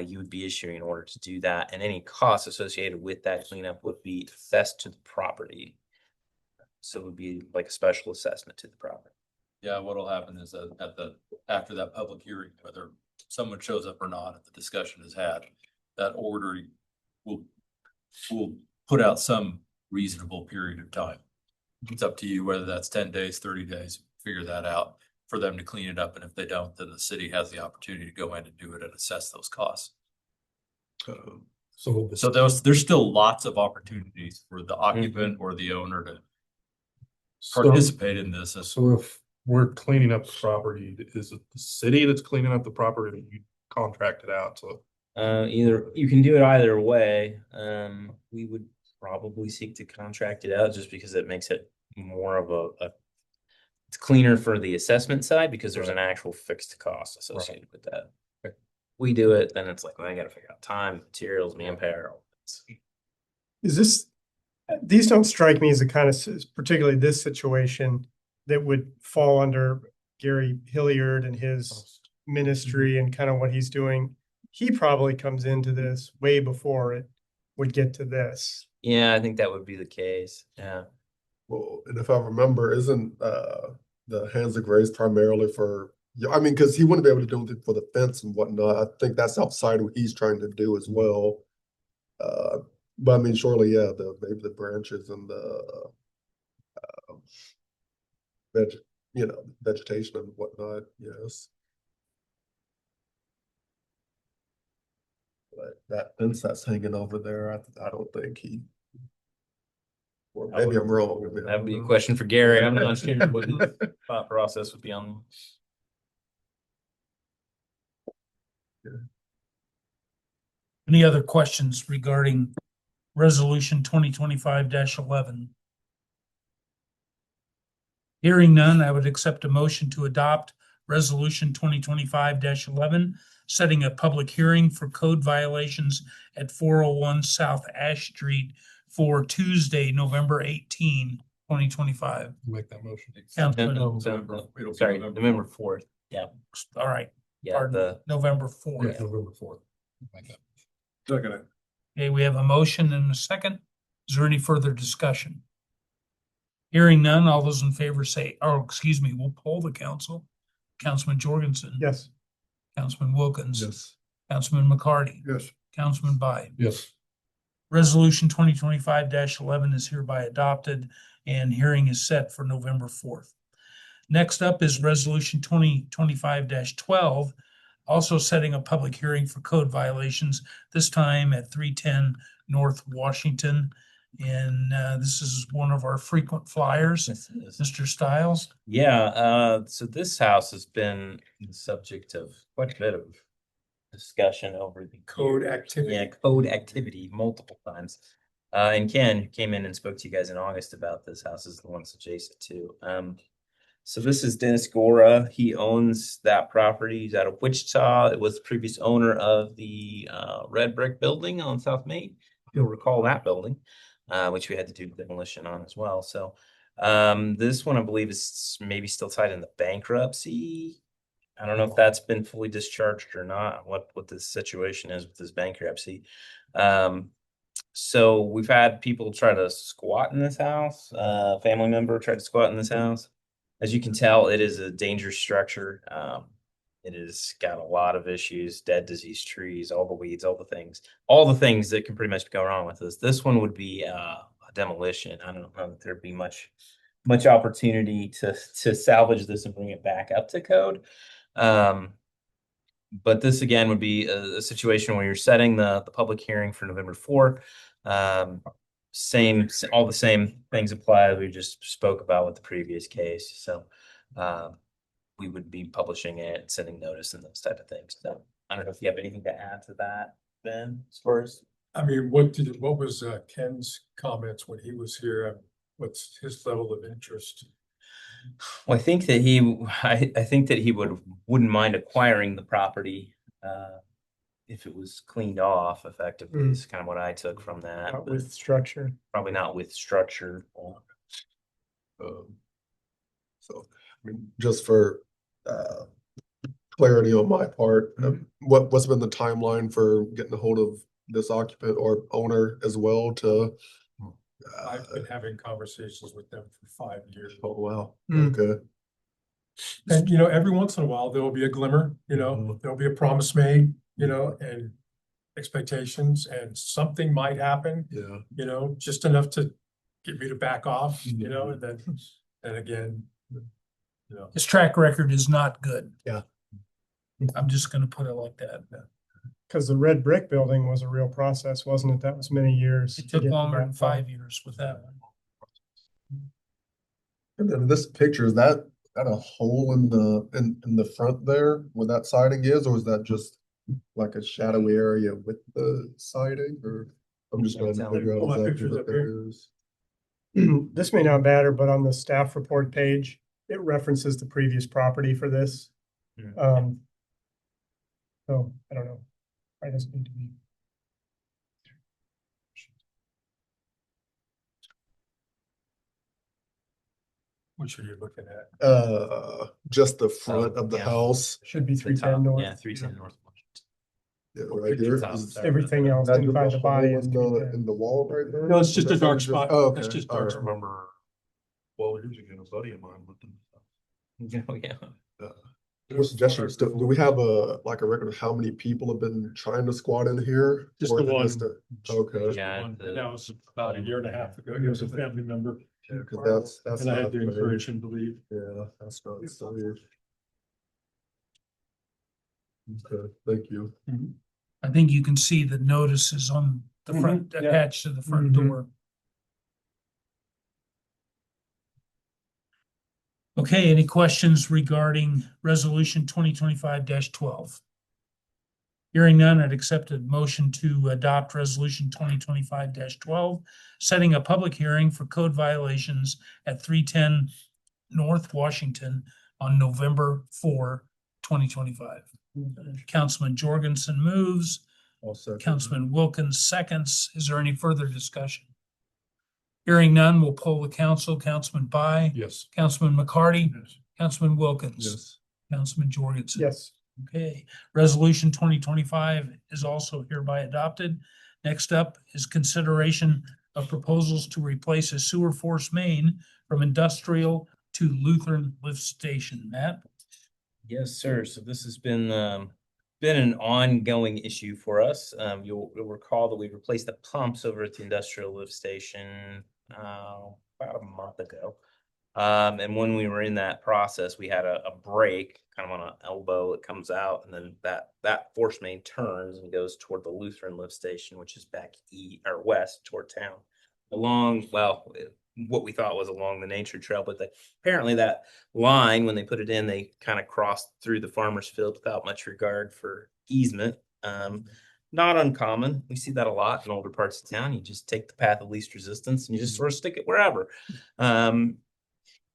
you would be issuing an order to do that, and any costs associated with that cleanup would be assessed to the property. So it would be like a special assessment to the property. Yeah, what'll happen is that after that public hearing, whether someone shows up or not, if the discussion is had, that order will put out some reasonable period of time. It's up to you whether that's 10 days, 30 days, figure that out for them to clean it up. And if they don't, then the city has the opportunity to go in and do it and assess those costs. So So there's still lots of opportunities for the occupant or the owner to participate in this. So if we're cleaning up the property, is it the city that's cleaning up the property or you contract it out? So Either you can do it either way. We would probably seek to contract it out just because it makes it more of it's cleaner for the assessment side because there's an actual fixed cost associated with that. Okay. We do it, then it's like, well, I gotta figure out time, materials, manpower. These don't strike me as the kind of, particularly this situation that would fall under Gary Hilliard and his ministry and kind of what he's doing. He probably comes into this way before it would get to this. Yeah, I think that would be the case. Yeah. Well, and if I remember, isn't the hands of grace primarily for, yeah, I mean, because he wouldn't be able to do anything for the fence and whatnot. I think that's outside what he's trying to do as well. But I mean, surely, yeah, maybe the branches and the vegetation and whatnot, yes. But that fence that's hanging over there, I don't think he. Or maybe I'm wrong. That would be a question for Gary. I'm not sure what his thought process would be on. any other questions regarding resolution 2025-11? Hearing none, I would accept a motion to adopt resolution 2025-11, setting a public hearing for code violations at 401 South Ash Street for Tuesday, November 18, 2025. make that motion. Councilman, Sorry, November 4th. Yeah. all right, Yeah. pardon, November 4th. Yeah, November 4th. Make that. Second. Okay, we have a motion and a second. Is there any further discussion? Hearing none, all those in favor say, we'll poll the council. Councilman Jorgensen. Yes. Councilman Wilkins. Yes. Councilman McCarty. Yes. Councilman By. Yes. Resolution 2025-11 is hereby adopted and hearing is set for November 4th. Next up is resolution 2025-12, also setting a public hearing for code violations, this time at 310 North Washington. And this is one of our frequent flyers, This is- Mr. Stiles. Yeah, so this house has been the subject of quite a bit of discussion over the Code years. activity. Yeah, code activity multiple times. And Ken came in and spoke to you guys in August about this house, is the one that's adjacent to. So this is Dennis Gora. He owns that property. He's out of Wichita. It was the previous owner of the red brick building on South Main. You'll recall that building, which we had to do demolition on as well. So this one, I believe, is maybe still tied in the bankruptcy. I don't know if that's been fully discharged or not, what the situation is with this bankruptcy. So we've had people try to squat in this house. Family member tried to squat in this house. As you can tell, it is a dangerous structure. It has got a lot of issues, dead diseased trees, all the weeds, all the things that can pretty much go wrong with this. This one would be a demolition. I don't know if there'd be much opportunity to salvage this and bring it back up to code. But this again would be a situation where you're setting the public hearing for November 4th. All the same things apply as we just spoke about with the previous case. So we would be publishing it, sending notice and those type of things. So I don't know if you have anything to add to that, Ben, as far as. I mean, what was Ken's comments when he was here? What's his level of interest? Well, I think that I think that he wouldn't mind acquiring the property if it was cleaned off effectively. Is kind of what I took from that. Not but with structure. probably not with structure. So, I mean, just for clarity on my part, what's been the timeline for getting a hold of this occupant or owner as well to? I've been having conversations with them for 5 years. Oh, wow, Mm. okay. And, every once in a while, there will be a glimmer, there'll be a promise made, and expectations, and something might happen, Yeah. just enough to get me to back off, and then, and again, His track record is not good. Yeah. I'm just gonna put it like that. Because the red brick building was a real process, wasn't it? That was many years. It to took get to longer that than point. 5 years with that one. And then this picture, is that a hole in the front there where that siding is, or is that just like a shadowy area with the siding, or? I'm just trying to figure Oh, my out picture's exactly up what here. that is. This may not matter, but on the staff report page, it references the previous property for this. Mhm. So I don't know. I just need to be. which are you looking at? Just the front of the yeah. house. Should be The 310 top, north. yeah, 310 North. Yeah, Or right picture here. top, Is sorry. Everything else that just inside a the body hole is in 310. the wall right there? No, it's just Or a is dark that spot. Oh, That's okay. just All dark right. spot. Remember 12 years ago, a buddy of mine lived in. Oh, yeah. What suggestion is, do we have a record of how many people have been trying to squat in here? Just Or the is it one. Okay, Yeah, And the- that was about a year and a half ago. He was a family member. yeah, cause that's And I had not to fair. encourage him to leave. Yeah, that's not fair. Okay, thank you. I think you can see the notices on the front, Mhm, yeah. attached to the front Mhm. door. Okay, any questions regarding resolution 2025-12? Hearing none, I'd accept a motion to adopt resolution 2025-12, setting a public hearing for code violations at 310 North Washington on November 4, 2025. Councilman Jorgensen moves, Also. Councilman Wilkins seconds. Is there any further discussion? Hearing none, we'll poll the council. Councilman By, Yes. Councilman McCarty, Yes. Councilman Wilkins, Yes. Councilman Jorgensen. Yes. Okay, resolution 2025 is also hereby adopted. Next up is consideration of proposals to replace a sewer force main from industrial to Lutheran lift station. Matt? Yes, sir. So this has been an ongoing issue for us. You'll recall that we replaced the pumps over at the industrial lift station about a month ago. And when we were in that process, we had a break kind of on an elbow. It comes out, and then that force main turns and goes toward the Lutheran lift station, which is back west toward town. along, well, what we thought was along the nature trail, but apparently that line, when they put it in, they kind of crossed through the farmer's field without much regard for easement. Not uncommon. We see that a lot in older parts of town. You just take the path of least resistance and you just sort of stick it wherever.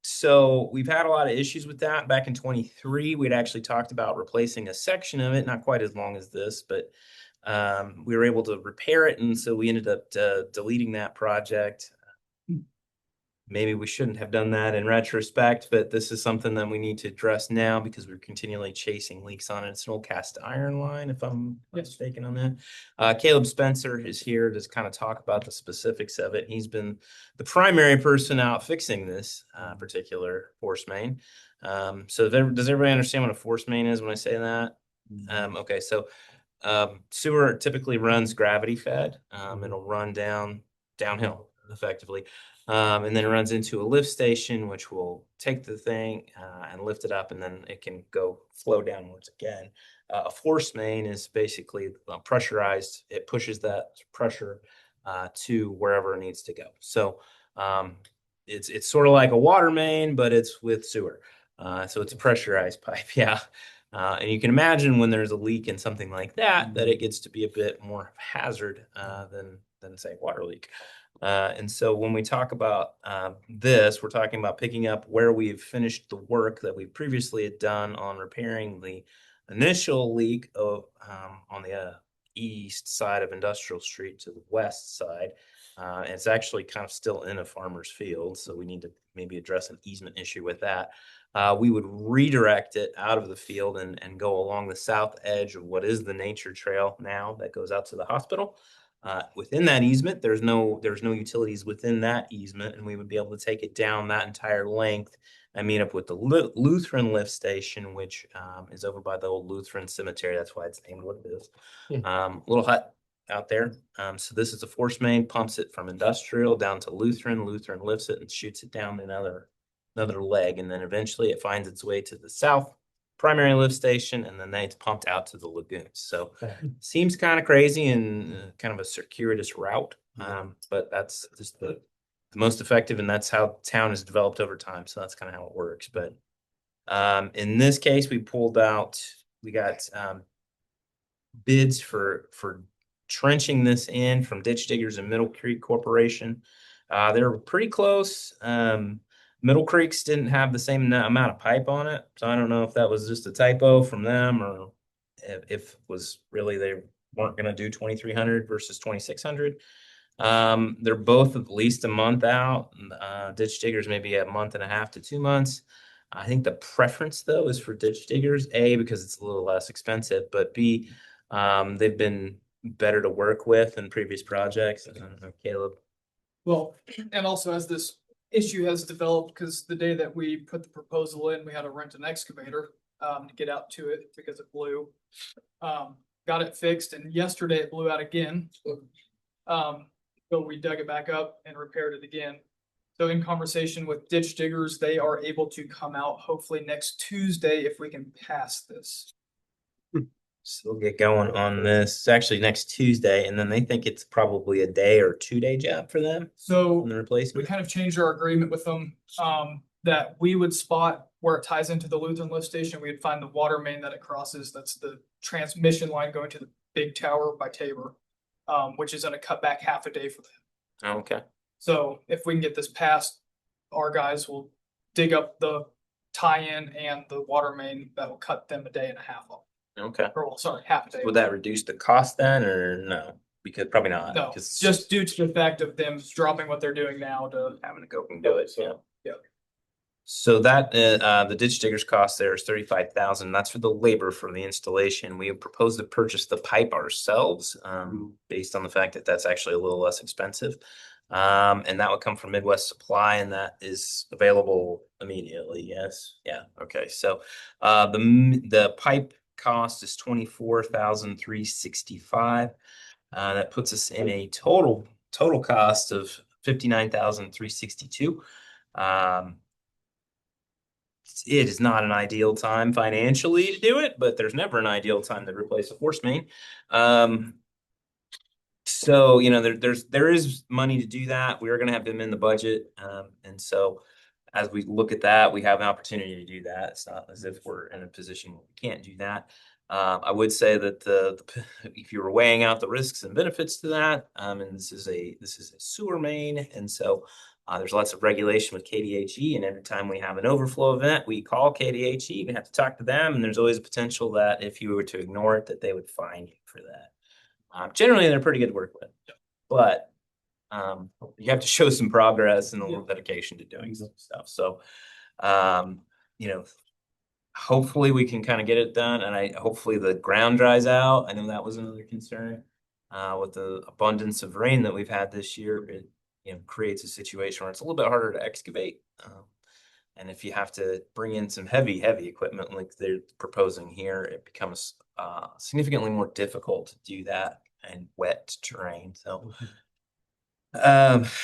So we've had a lot of issues with that. Back in 23, we'd actually talked about replacing a section of it, not quite as long as this, but we were able to repair it. And so we ended up deleting that project. Maybe we shouldn't have done that in retrospect, but this is something that we need to address now because we're continually chasing leaks on it. It's an old cast iron line, if I'm not mistaken on that. Caleb Spencer is here to kind of talk about the specifics of it. He's been the primary person out fixing this particular force main. So does everybody understand what a force main is when I say that? Okay, so sewer typically runs gravity fed. It'll run downhill effectively. And then it runs into a lift station, which will take the thing and lift it up, and then it can go flow downwards again. A force main is basically pressurized. It pushes that pressure to wherever it needs to go. So it's sort of like a water main, but it's with sewer. So it's a pressurized pipe, yeah. And you can imagine when there's a leak in something like that, that it gets to be a bit more hazard than say water leak. And so when we talk about this, we're talking about picking up where we've finished the work that we previously had done on repairing the initial leak of on the east side of Industrial Street to the west side. It's actually kind of still in a farmer's field, so we need to maybe address an easement issue with that. We would redirect it out of the field and go along the south edge of what is the nature trail now that goes out to the hospital. Within that easement, there's no utilities within that easement, and we would be able to take it down that entire length and meet up with the Lutheran lift station, which is over by the old Lutheran cemetery. That's why it's named what it is. Little hut out there. So this is a force main, pumps it from industrial down to Lutheran. Lutheran lifts it and shoots it down another leg, and then eventually it finds its way to the south primary lift station, and then it's pumped out to the lagoons. So seems kind of crazy and kind of a circuitous route, but that's just the most effective, and that's how town has developed over time. So that's kind of how it works. But in this case, we got bids for trenching this in from Ditch Diggers and Middle Creek Corporation. They're pretty close. Middle Creeks didn't have the same amount of pipe on it, so I don't know if that was just a typo from them or if it was really they weren't going to do 2,300 versus 2,600. They're both at least a month out. Ditch Diggers maybe a month and a half to 2 months. I think the preference though is for Ditch Diggers, A, because it's a little less expensive, but B, they've been better to work with than previous projects. Caleb. Well, and also as this issue has developed, because the day that we put the proposal in, we had to rent an excavator to get out to it because it blew. Got it fixed, and yesterday it blew out again. So we dug it back up and repaired it again. So in conversation with Ditch Diggers, they are able to come out hopefully next Tuesday if we can pass this. So we'll get going on this. It's actually next Tuesday, and then they think it's probably a day or 2 day job for them So on the we replacement. kind of changed our agreement with them, that we would spot where it ties into the Lutheran lift station. We'd find the water main that it crosses. That's the transmission line going to the big tower by Tabor, which is gonna cut back half a day for them. Okay. So if we can get this passed, our guys will dig up the tie-in and the water main that will cut them a day and a half off. Okay. Or, well, sorry, half a day. Would that reduce the cost then, or no? Because probably not. No, because just due to the fact of them dropping what they're doing now to. having to go and do it. Yeah. Yeah. So that the Ditch Diggers cost there is 35,000. That's for the labor for the installation. We have proposed to purchase the pipe ourselves, based on the fact that that's actually a little less expensive. And that would come from Midwest Supply, and that is available immediately. Yes. Yeah. Okay. So the pipe cost is 24,365. That puts us in a total cost of 59,362. It is not an ideal time financially to do it, but there's never an ideal time to replace a force main. So, you know, there is money to do that. We are gonna have them in the budget. And so as we look at that, we have an opportunity to do that. It's not as if we're in a position where we can't do that. I would say that if you were weighing out the risks and benefits to that, and this is a sewer main, and so there's lots of regulation with KDHE, and every time we have an overflow event, we call KDHE. We have to talk to them, and there's always a potential that if you were to ignore it, that they would fine you for that. Generally, they're pretty good to work with, but you have to show some progress and a little dedication to doing some stuff. So, you know, hopefully we can kind of get it done, and hopefully the ground dries out. I know that was another concern with the abundance of rain that we've had this year. It, you know, creates a situation where it's a little bit harder to excavate. And if you have to bring in some heavy equipment like they're proposing here, it becomes significantly more difficult to do that in wet terrain. So,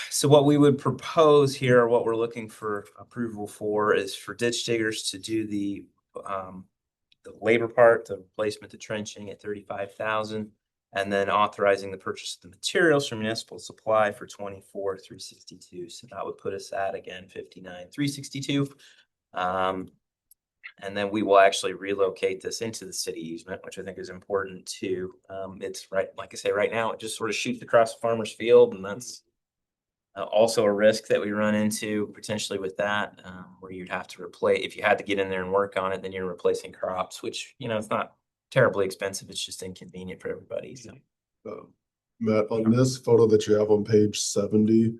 so what we would propose here, what we're looking for approval for, is for ditch diggers to do the labor part, the replacement, the trenching at 35,000, and then authorizing the purchase of the materials from municipal supply for 24,362. So that would put us at, again, 59,362. And then we will actually relocate this into the city easement, which I think is important too. It's right, like I say, right now, it just sort of shoots across the farmer's field, and that's also a risk that we run into potentially with that, where you'd have to replace, if you had to get in there and work on it, then you're replacing crops, which, you know, it's not terribly expensive. It's just inconvenient for everybody. So, Matt, on this photo that you have on page 70,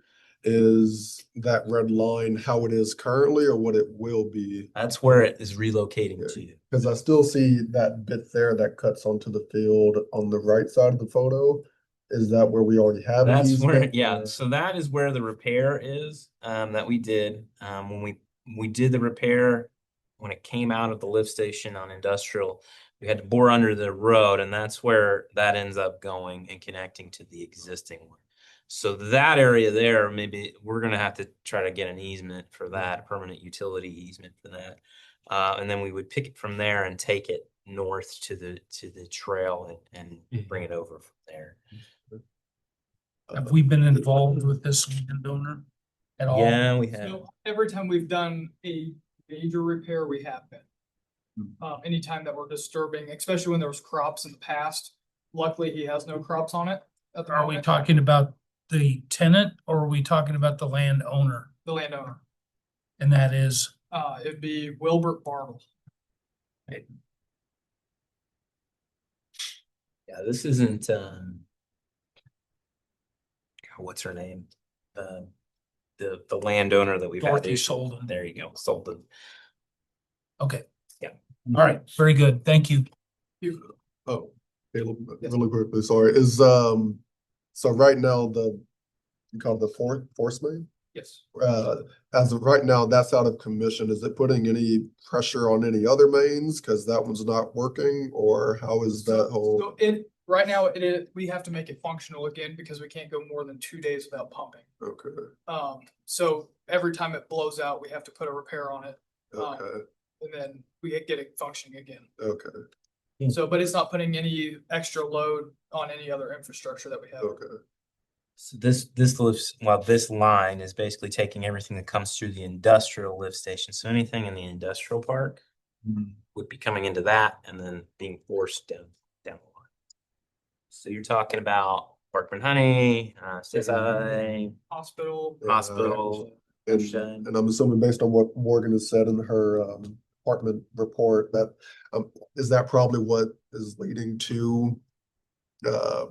is that red line how it is currently or what it will be? that's where it is relocating to. Because I still see that bit there that cuts onto the field on the right side of the photo. Is that where we already have an That's where, easement, yeah. or- So that is where the repair is, that we did. When we did the repair, when it came out of the lift station on Industrial, we had to bore under the road, and that's where that ends up going and connecting to the existing one. So that area there, maybe we're gonna have to try to get an easement for that, a permanent utility easement for that. And then we would pick it from there and take it north to the trail and bring it over from there. Have we been involved with this landowner at all? Yeah, we have. So every time we've done a major repair, we have been. Anytime that we're disturbing, especially when there was crops in the past, luckily he has no crops on it at the Are we moment. talking about the tenant or are we talking about the landowner? The landowner, And that is, it'd be Wilbert Bartle. Yeah, this isn't, what's her name? The landowner that we've had. Dorothy Solden. There you go, Solden. okay. Yeah. All right, very good. Thank you. Oh, Caleb, Yes. really quickly, sorry, is, so right now you call it the force main? Yes. As of right now, that's out of commission. Is it putting any pressure on any other mains? Cause that one's not working, or how is that whole? So right now, we have to make it functional again because we can't go more than 2 days without pumping. Okay, So every time it blows out, we have to put a repair on it. okay, And then we get it functioning again. okay, So, but it's not putting any extra load on any other infrastructure that we have. okay. So this line is basically taking everything that comes through the industrial lift station. So anything in the industrial park would be coming into that and then being forced down the line. So you're talking about Parkman Honey, CSI, Hospital. hospital. And I'm assuming based on what Morgan has said in her department report, that is that probably what is leading to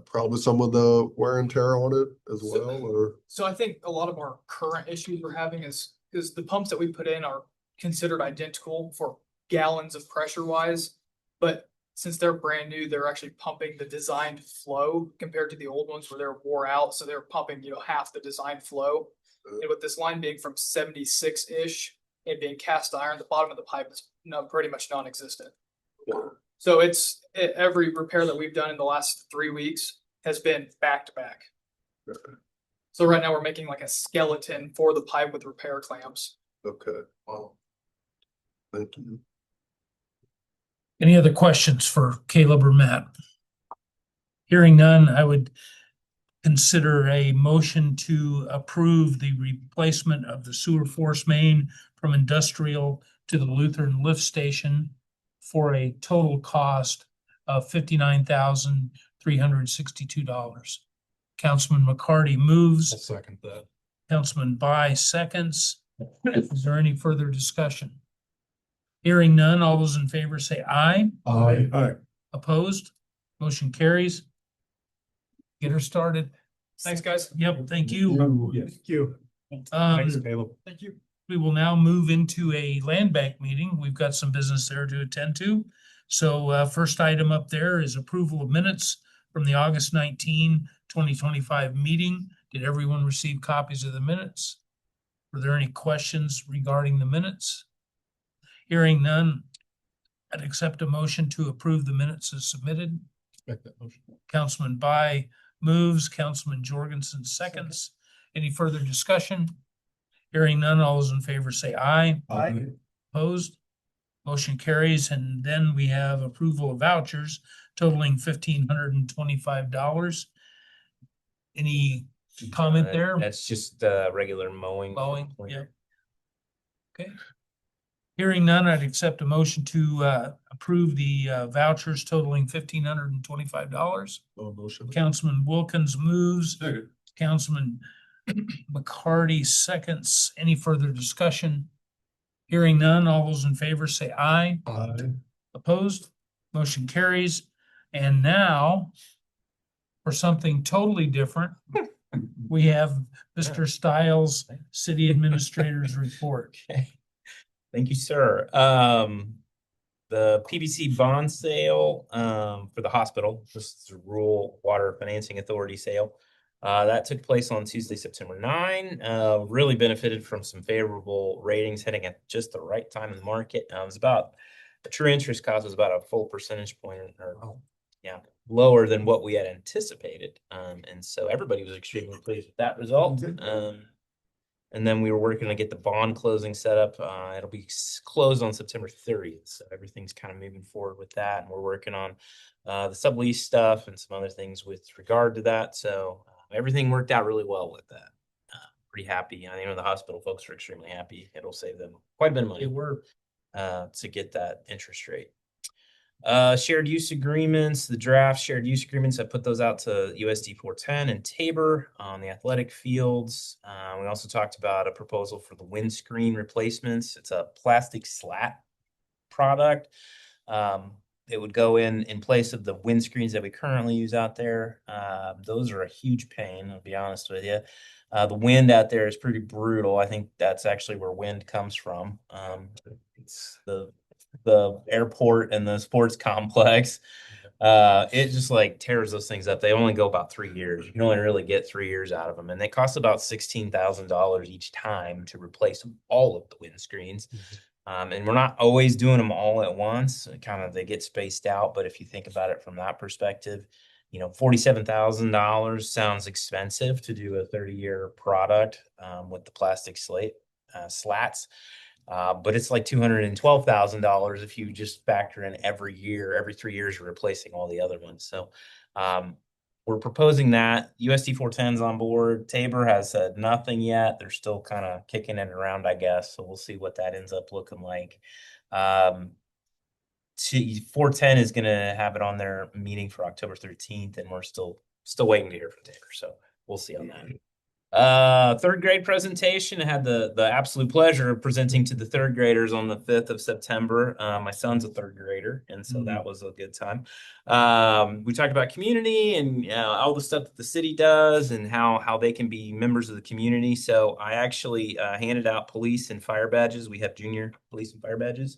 probably some of the wear and tear on it as well, or? So I think a lot of our current issues we're having is the pumps that we put in are considered identical for gallons of pressure wise. But since they're brand new, they're actually pumping the designed flow compared to the old ones where they're wore out. So they're pumping, half the designed flow. And with this line being from 76-ish and being cast iron, the bottom of the pipe is pretty much non-existent. So every repair that we've done in the last 3 weeks has been back to back. So right now we're making like a skeleton for the pipe with repair clamps. Okay, wow. Thank you. Any other questions for Caleb or Matt? Hearing none, I would consider a motion to approve the replacement of the sewer force main from industrial to the Lutheran lift station for a total cost of $59,362. Councilman McCarty moves. I'll second that. Councilman By seconds. Is there any further discussion? Hearing none, all those in favor say aye. Aye. Opposed? Motion carries. Get her started. Thanks, guys. Yep, thank you. Thank you. Caleb. Thank you. We will now move into a land bank meeting. We've got some business there to attend to. So first item up there is approval of minutes from the August 19, 2025 meeting. Did everyone receive copies of the minutes? Were there any questions regarding the minutes? Hearing none, I'd accept a motion to approve the minutes as submitted. Make that motion. Councilman By moves, Councilman Jorgensen seconds. Any further discussion? Hearing none, all those in favor say aye. Aye. Opposed? Motion carries, and then we have approval of vouchers totaling $1,525. Any comment there? That's just regular mowing. Mowing, yeah. Okay. Hearing none, I'd accept a motion to approve the vouchers totaling $1,525. Motion. Councilman Wilkins moves. Second. Councilman McCarty seconds. Any further discussion? Hearing none, all those in favor say aye. Aye. Opposed? Motion carries. And now, for something totally different, we have Mr. Stiles, City Administrator's report. Okay. Thank you, sir. The PBC bond sale for the hospital, this is the Rural Water Financing Authority sale. That took place on Tuesday, September 9. Really benefited from some favorable ratings hitting at just the right time in the market. It was about the true interest cost was about a full percentage point or lower than what we had anticipated. And so everybody was extremely pleased with that result. And then we were working to get the bond closing set up. It'll be closed on September 30th. So everything's kind of moving forward with that. And we're working on the sublease stuff and some other things with regard to that. So everything worked out really well with that. Pretty happy. I know the hospital folks are extremely happy. It'll save them quite a bit of money to get that interest rate. Shared use agreements, the draft shared use agreements, I put those out to USD 410 and Tabor on the athletic fields. We also talked about a proposal for the windscreen replacements. It's a plastic slat product. It would go in place of the windscreens that we currently use out there. Those are a huge pain, I'll be honest with you. The wind out there is pretty brutal. I think that's actually where wind comes from. It's the airport and the sports complex. It just like tears those things up. They only go about 3 years. You can only really get 3 years out of them. And they cost about $16,000 each time to replace all of the windscreens. And we're not always doing them all at once. Kind of they get spaced out. But if you think about it from that perspective, you know, $47,000 sounds expensive to do a 30-year product with the plastic slats. But it's like $212,000 if you just factor in every 3 years, you're replacing all the other ones. So we're proposing that. USD 410's on board. Tabor has said nothing yet. They're still kind of kicking it around, I guess. So we'll see what that ends up looking like. 410 is going to have it on their meeting for October 13th, and we're still waiting to hear from Tabor. So we'll see on that. Third grade presentation. I had the absolute pleasure of presenting to the third graders on the 5th of September. My son's a third grader, and so that was a good time. We talked about community and all the stuff that the city does and how they can be members of the community. So I actually handed out police and fire badges. We have junior police and fire badges.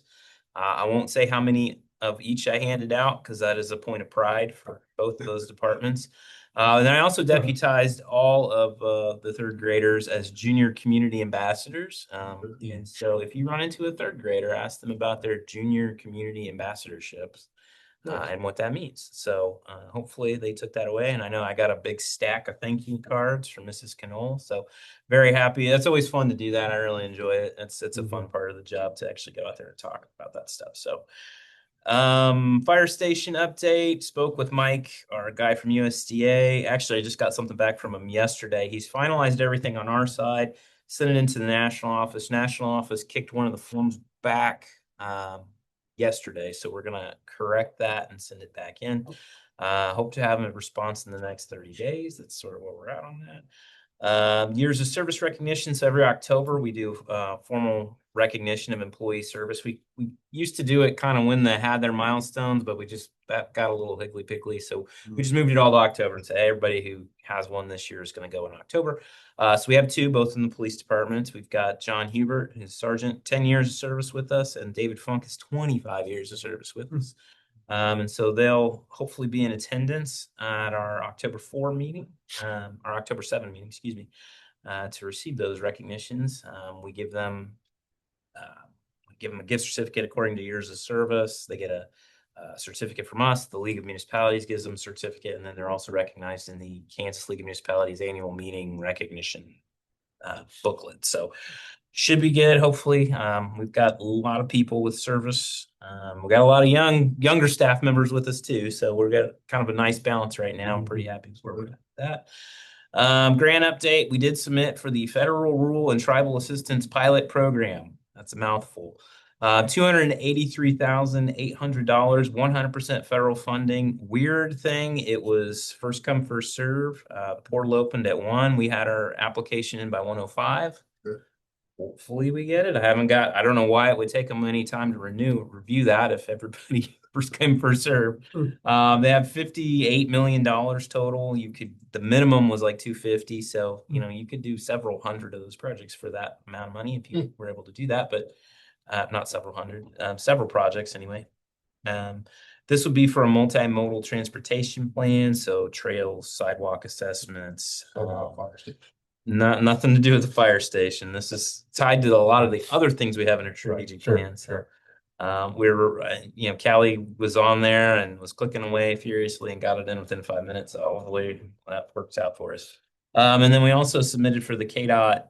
I won't say how many of each I handed out because that is a point of pride for both of those departments. And then I also deputized all of the third graders as junior community ambassadors. And so if you run into a third grader, ask them about their junior community ambassadorships and what that means. So hopefully they took that away. And I know I got a big stack of thank you cards from Mrs. Knoll. So very happy. It's always fun to do that. I really enjoy it. It's a fun part of the job to actually go out there and talk about that stuff. So Fire station update, spoke with Mike, our guy from USDA. Actually, I just got something back from him yesterday. He's finalized everything on our side, sent it into the national office. National office kicked one of the forms back yesterday, so we're gonna correct that and send it back in. Hope to have a response in the next 30 days. That's sort of where we're at on that. Years of service recognition. So every October we do formal recognition of employee service. We used to do it kind of when they had their milestones, but that got a little higgly piggly. So we just moved it all to October and say, hey, everybody who has one this year is going to go in October. So we have two, both in the police departments. We've got John Hubert, his sergeant, 10 years of service with us, and David Funk is 25 years of service with us. And so they'll hopefully be in attendance at our October 4 meeting, our October 7 meeting, excuse me, to receive those recognitions. We give them a gift certificate according to years of service. They get a certificate from us. The League of Municipalities gives them a certificate, and then they're also recognized in the Kansas League of Municipalities annual meeting recognition booklet. So should be good, hopefully. We've got a lot of people with service. We've got a lot of younger staff members with us too. So we're got kind of a nice balance right now. I'm pretty happy with where we're at with that. Grant update. We did submit for the Federal Rural and Tribal Assistance Pilot Program. That's a mouthful. $283,800, 100% federal funding. Weird thing, it was first come, first serve. The portal opened at 1. We had our application in by 1:05. Hopefully we get it. I don't know why it would take them any time to review that if everybody first came, first serve. They have $58 million total. The minimum was like 250. So, you could do several hundred of those projects for that amount of money if you were able to do that, but not several hundred, several projects anyway. This would be for a multimodal transportation plan. So trails, sidewalk assessments, nothing to do with the fire station. This is tied to a lot of the other things we have in our strategic plan. So, Callie was on there and was clicking away furiously and got it in within 5 minutes. All the way that works out for us. And then we also submitted for the KDOT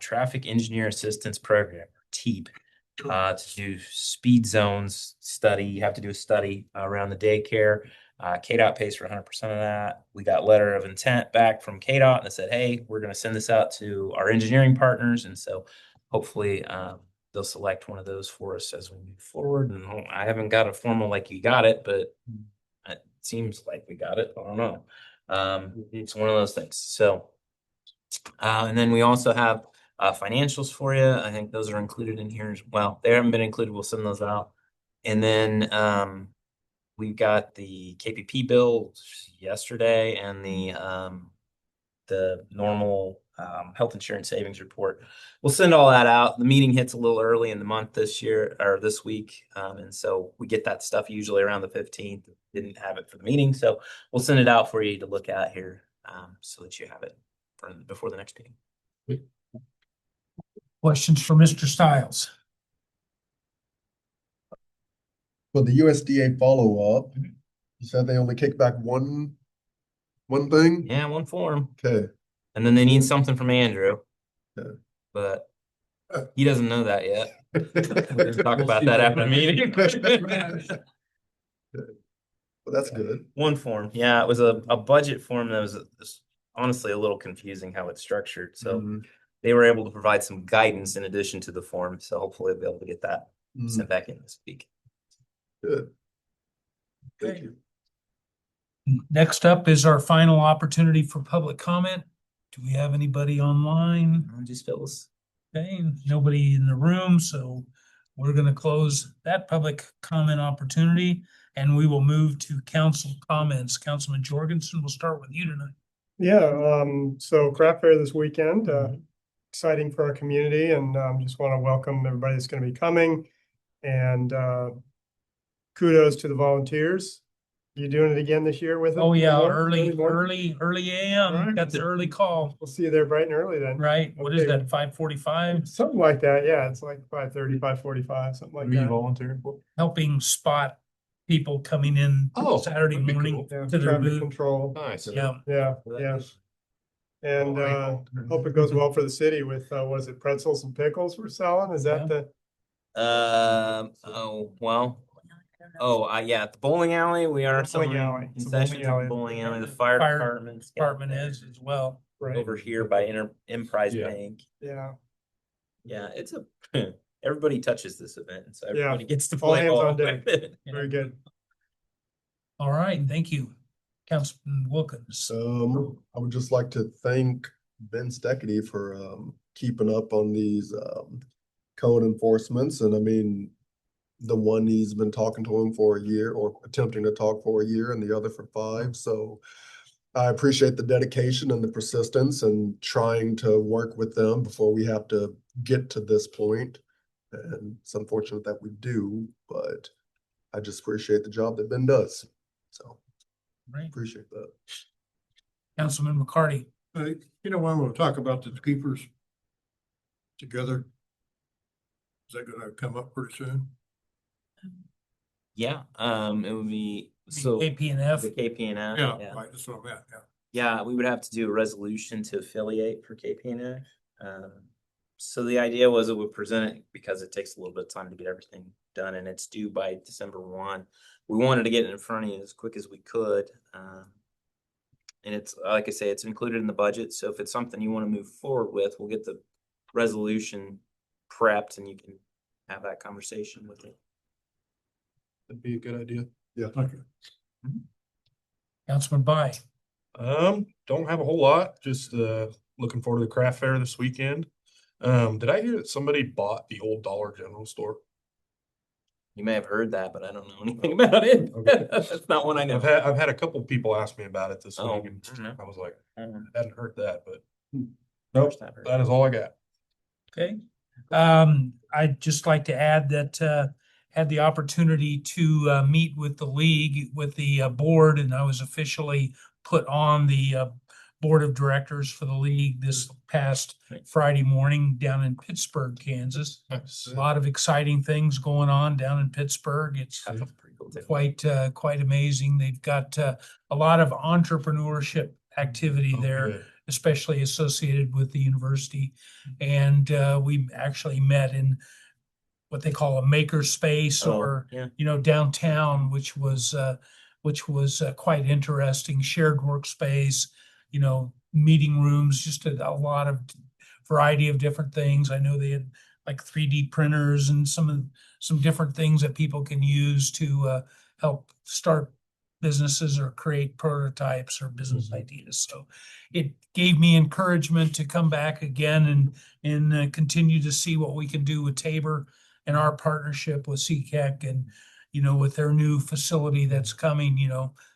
Traffic Engineer Assistance Program, TEAP, to do speed zones study. You have to do a study around the daycare. KDOT pays for 100% of that. We got letter of intent back from KDOT that said, hey, we're going to send this out to our engineering partners. And so hopefully they'll select one of those for us as we move forward. And I haven't got a formal like you got it, but it seems like we got it. I don't know. It's one of those things. So, and then we also have financials for you. I think those are included in here as well. They haven't been included. We'll send those out. And then we got the KPP bill yesterday and the normal health insurance savings report. We'll send all that out. The meeting hits a little early in the month this week. And so we get that stuff usually around the 15th. Didn't have it for the meeting. So we'll send it out for you to look at here so that you have it before the next meeting. Questions for Mr. Stiles? For the USDA follow-up, you said they only kick back one thing? Yeah, one form. Okay. And then they need something from Andrew. Okay. But he doesn't know that yet. We're going to talk about that after the meeting. Well, that's good. One form. Yeah, it was a budget form that was honestly a little confusing how it's structured. So they were able to provide some guidance in addition to the form. So hopefully they'll be able to get that sent back in this week. Good. Thank you. Next up is our final opportunity for public comment. Do we have anybody online? Just Phyllis. Okay, nobody in the room, so we're going to close that public comment opportunity and we will move to council comments. Councilman Jorgensen, we'll start with you tonight. Yeah, so craft fair this weekend, exciting for our community, and just want to welcome everybody that's going to be coming. And kudos to the volunteers. You doing it again this year with us? Oh yeah, morning? early AM. All right. Got the early call. We'll see you there bright and early then. Right. What is Okay. that? 5:45? Something like that. Yeah, it's like 5:30, 5:45, something like that. volunteering for? Helping spot people coming in Oh, Saturday that'd be morning Yeah, to their traffic booth. control. Nice. Yeah. Yeah, yeah. And hope it goes well for the city with what is it, pretzels and pickles we're selling? Is that Yeah. the Oh, well, Oh, yeah, at the bowling alley, we are Bowling selling alley. It's a bowling concessions at alley. the bowling alley. The fire Fire department's got Department that is as well. Right. over here by Emprise Yeah. Bank. Yeah. Yeah, it's a everybody touches this event, and so everybody gets to All play hands ball on deck. with it. Very good. All right, thank you, Councilman Wilkins. I would just like to thank Ben Steckity for keeping up on these code enforcements. And I mean, the one he's been talking to him for a year or attempting to talk for a year and the other for 5. So I appreciate the dedication and the persistence and trying to work with them before we have to get to this point. And it's unfortunate that we do, but I just appreciate the job that Ben does. So Right, appreciate that. Councilman McCarty. You know, when we'll talk about the keepers together, is that gonna come up pretty soon? Yeah, it would be so KPNF. the KPNF. Yeah, right, that's what I meant, yeah. Yeah, we would have to do a resolution to affiliate for KPNF. So the idea was it would present it because it takes a little bit of time to get everything done and it's due by December 1. We wanted to get it in front of you as quick as we could. And it's, like I say, it's included in the budget. So if it's something you want to move forward with, we'll get the resolution prepped and you can have that conversation with it. That'd be a good idea. Yeah. Okay. Councilman By. Don't have a whole lot, just looking forward to the craft fair this weekend. Did I hear that somebody bought the old Dollar General store? You may have heard that, but I don't know anything about it. Okay. That's not one I know. I've had a couple people ask me about it this Oh, week, and I don't know. I was like, I don't know. I hadn't heard that, but Nope. nope, that is all I got. Okay. I'd just like to add that had the opportunity to meet with the league, with the board, and I was officially put on the board of directors for the league this past Friday morning down in Pittsburgh, Kansas. A lot of exciting things going on down in Pittsburgh. It's That's pretty cool too. quite amazing. They've got a lot of entrepreneurship activity Oh, there, good. especially associated with the university. And we actually met in what they call a maker space or, yeah. downtown, which was quite interesting. Shared workspace, meeting rooms, just a lot of variety of different things. I know they had like 3D printers and some different things that people can use to help start businesses or create prototypes or business ideas. So it gave me encouragement to come back again and continue to see what we can do with Tabor and our partnership with CCAC and, with their new facility that's coming,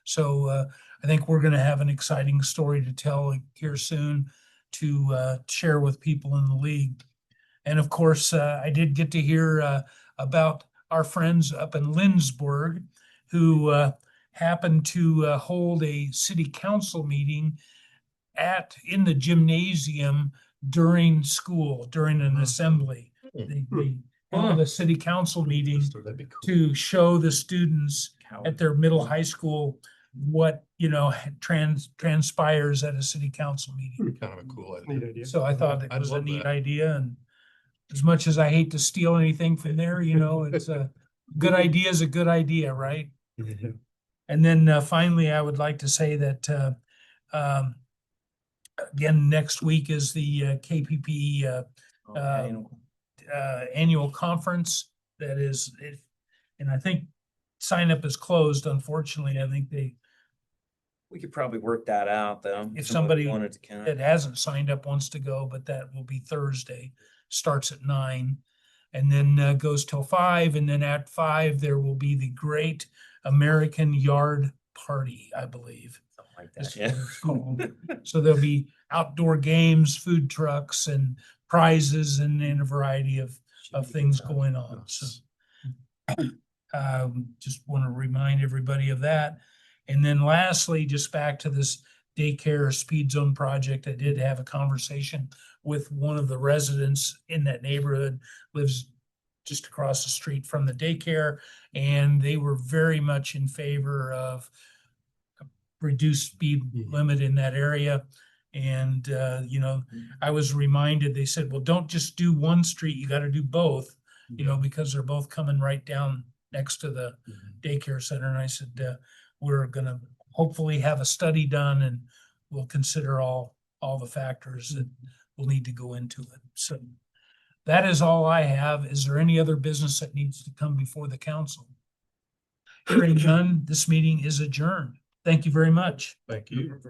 So I think we're going to have an exciting story to tell here soon to share with people in the league. And of course, I did get to hear about our friends up in Lindsborg who happened to hold a city council meeting in the gymnasium during school, during an assembly. They held a city council meeting That'd be cool. to show the students at their middle high school what, transpires at a city council meeting. Kind of a cool idea. Neat idea. So I thought it I'd was a love neat that. idea, and as much as I hate to steal anything from there, it's a good idea is a good idea, right? Mhm. And then finally, I would like to say that again, next week is the KPP annual conference. That is, and I think sign up is closed. Unfortunately, I think We could probably work that out though. If somebody wanted to come. that hasn't signed up wants to go, but that will be Thursday. Starts at 9 and then goes till 5. And then at 5, there will be the Great American Yard Party, I believe. Something like That's that, yeah. what it's called. So there'll be outdoor games, food trucks and prizes and a variety of things going on. So just want to remind everybody of that. And then lastly, just back to this daycare speed zone project, I did have a conversation with one of the residents in that neighborhood, lives just across the street from the daycare, and they were very much in favor of a reduced speed limit in that area. And, I was reminded, they said, well, don't just do one street, you got to do both, because they're both coming right down next to the daycare center. And I said, we're gonna hopefully have a study done and we'll consider all the factors that will need to go into it. So that is all I have. Is there any other business that needs to come before the council? Hearing none, this meeting is adjourned. Thank you very much. Thank you.